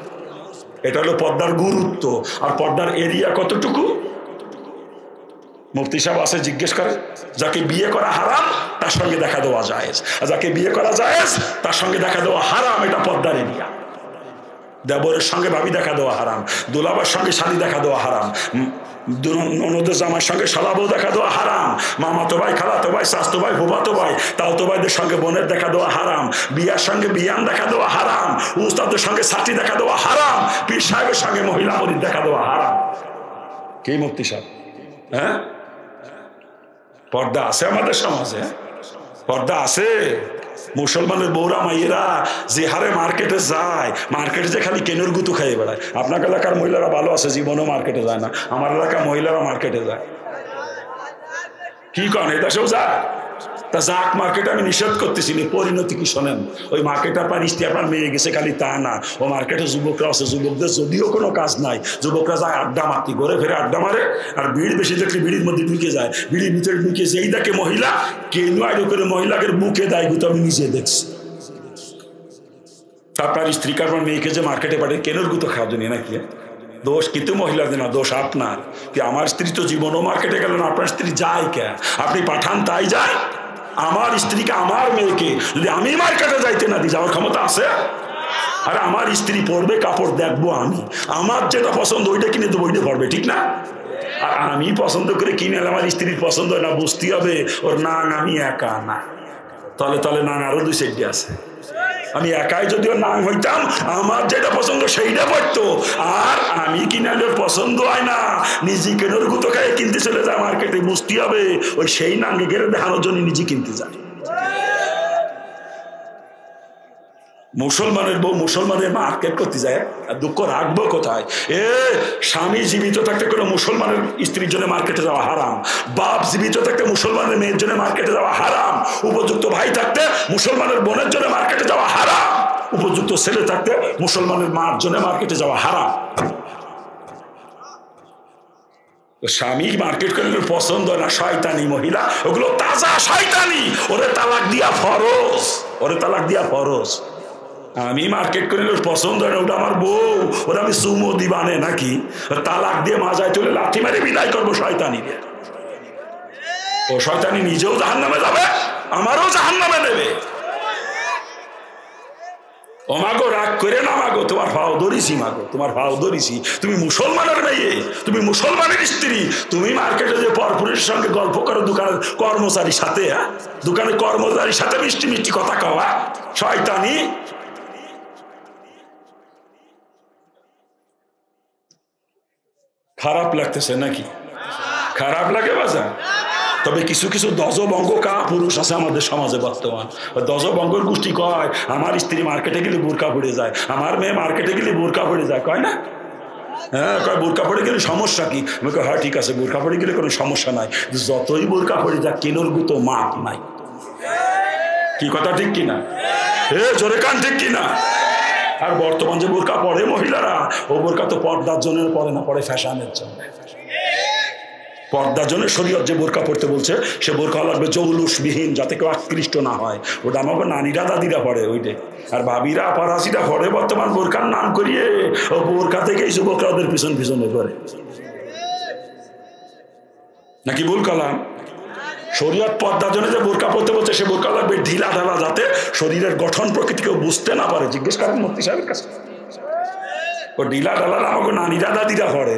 S1: এটা হলো পর্দার গুরুত্ব। আর পর্দার এরিয়া কতটুকু? মুফতি সাহেব আছে, জিজ্ঞেস করে, যাকে বিয়ে করা হারাম তার সঙ্গে দেখা দেওয়া জায়েজ, আর যাকে বিয়ে করা জায়েজ তার সঙ্গে দেখা দেওয়া হারাম। এটা পর্দার এরিয়া। দেবরের সঙ্গে ভাবি দেখা দেওয়া হারাম, দুলাবার সঙ্গে শালি দেখা দেওয়া হারাম, ননদের জামার সঙ্গে শালাবও দেখা দেওয়া হারাম, মামাতো ভাই, খালাতো ভাই, শাস্তো ভাই, ফুফাতো ভাই, তাওতো ভাইদের সঙ্গে বোনের দেখা দেওয়া হারাম, বিয়ার সঙ্গে বিয়ান দেখা দেওয়া হারাম, উস্তাদের সঙ্গে সাথী দেখা দেওয়া হারাম, পীর সাহেবের সঙ্গে মহিলা মরিদ দেখা দেওয়া হারাম। কি মুফতি সাহেব? হ্যাঁ, পর্দা আছে আমাদের সমাজে, পর্দা আছে। মুসলমানের বৌরা মাইয়েরা যে হারে মার্কেটে যায়, মার্কেটে যে খালি কেনুর গুতু খাইয়ে বেড়ায়। আপনার এলাকার মহিলারা ভালো আছে, জীবনেও মার্কেটে যায় না। আমার এলাকার মহিলারা মার্কেটে যায়। কি কন, এটা সেও যায়? তা যাক, মার্কেটে আমি নিষেধ করতেছি, পরিণতি কি শোনেন? ওই মার্কেটার পার স্ত্রী আপনার মেয়ে গেছে, খালি তা না, ও মার্কেটে যুবকরা আছে, যুবকদের যদিও কোনো কাজ নাই, যুবকরা যায় আড্ডা মারতে, ঘরে ফেরে আড্ডা মারে, আর ভিড় বেশি দেখলে ভিড়ির মধ্যে ঢুকে যায়, ভিড়ির ভিতরে ঢুকে যেই দেখে মহিলা, কেনু আইডো করে মহিলাকে বুকে দেয় গুতো, আমি নিজে দেখছি। আপনার স্ত্রী কারবার মেয়েকে যে মার্কেটে পাঠিয়ে কেনুর গুতো খাওয়ার জন্য নাকি? দোষ কিন্তু মহিলাদের না, দোষ আপনার। কি আমার স্ত্রী তো জীবনও মার্কেটে গেল না, আপনার স্ত্রী যায় কে? আপনি পাঠান তাই যায়। আমার স্ত্রীকে, আমার মেয়েকে যদি আমি মার্কেটে যাইতে না দিই, যাওয়ার ক্ষমতা আছে? আর আমার স্ত্রী পরবে কাপড় দেখবো আমি, আমার যেটা পছন্দ ওইটা কিনে দেবো, ওইটা পরবে, ঠিক না? আর আমি পছন্দ করে কিনে আমার স্ত্রীর পছন্দ হয় না, বুঝতে হবে ওর নাং আমি একা না, তলে তলে নাং আরো 2 সাইডে আছে। আমি একাই যদি ওর নাং হইতাম, আমার যেটা পছন্দ সেইটা পড়তো, আর আমি কিনালে পছন্দ হয় না, নিজে কেনার গুতো খায় কিনতে চলে যায় মার্কেটে, বুঝতে হবে ওই সেই নাঙ্গে গেড়ে দেখানোর জন্য নিজে কিনতে যায়। মুসলমানের বউ মুসলমানের মার্কেট করতে যায়, আর দুঃখ রাখবো কোথায়? স্বামী জীবিত থাকতে কোনো মুসলমানের স্ত্রীর জন্য মার্কেটে যাওয়া হারাম, বাপ জীবিত থাকতে মুসলমানের মেয়ের জন্য মার্কেটে যাওয়া হারাম, উপযুক্ত ভাই থাকতে মুসলমানের বোনের জন্য মার্কেটে যাওয়া হারাম, উপযুক্ত ছেলে থাকতে মুসলমানের মার জন্য মার্কেটে যাওয়া হারাম। স্বামী মার্কেট করলে পছন্দ না, শয়তানি মহিলা, ওগুলো তাজা শয়তানি, ওরে তালাক দিয়া ফরজ, ওরে তালাক দিয়া ফরজ। আমি মার্কেট করে পছন্দ হয় না, ওটা আমার বউ, ওরা আমি সুমো দিবানে নাকি? তালাক দিয়ে মাজায় চলে লাঠি মারে বিদায় করবো শয়তানি দিয়ে। ও শয়তানি নিজেও জাহান্নামে যাবে, আমারও জাহান্নামে দেবে। ও মাগো রাগ করে না মাগো, তোমার ভাও ধরিছি মাগো, তোমার ভাও ধরিছি। তুমি মুসলমানের মেয়ে, তুমি মুসলমানের স্ত্রী, তুমি মার্কেটে যে পরপুরের সঙ্গে গল্প করো, দোকানের কর্মচারীর সাথে, দোকানের কর্মচারীর সাথে মিষ্টি মিষ্টি কথা কওয়া, শয়তানি। খারাপ লাগতেছে নাকি? খারাপ লাগে বাজা? তবে কিছু কিছু দজবঙ্গ কা পুরুষ আছে আমাদের সমাজে বর্তমান। দজবঙ্গর গোষ্ঠী কয় আমার স্ত্রী মার্কেটে গেলে বোরকা পড়ে যায়, আমার মেয়ে মার্কেটে গেলে বোরকা পড়ে যায়, কয় না? হ্যাঁ, কয় বোরকা পড়ে গেলে সমস্যা কি? আমি কয় হ্যাঁ ঠিক আছে, বোরকা পড়ে গেলে কোনো সমস্যা নাই, যতই বোরকা পড়ে যায় কেনোর গুতো মাপ নাই। কি কথা ঠিক কিনা? জোরে কান ঠিক কিনা? আর বর্তমান যে বোরকা পরে মহিলারা, ও বোরকা তো পর্দার জন্য পরে না, পরে ফ্যাশনের জন্য। পর্দার জন্য শরীয়ত যে বোরকা পড়তে বলছে, সে বোরকা লাগবে জৌলুসবিহীন, যাতে কেউ আকৃষ্ট না হয়। ওটা আমাকে নানিরা দাদিরা পড়ে ওইটা, আর ভাবিরা পারাসিরা পড়ে বর্তমান বোরকার নাম করিয়ে, ও বোরকা থেকেই যুবকরা ওদের পিছন পিছনে করে। নাকি ভুল কালাম? শরীয়ত পর্দার জন্য যে বোরকা পড়তে বলছে, সে বোরকা লাগবে ঢিলা ঢালা, যাতে শরীরের গঠন প্রকৃতি কেউ বুঝতে না পারে। জিজ্ঞেস করেন মুফতি সাহেবের কাছে, ও ঢিলা ঢালা আমাকে নানিরা দাদিরা পড়ে।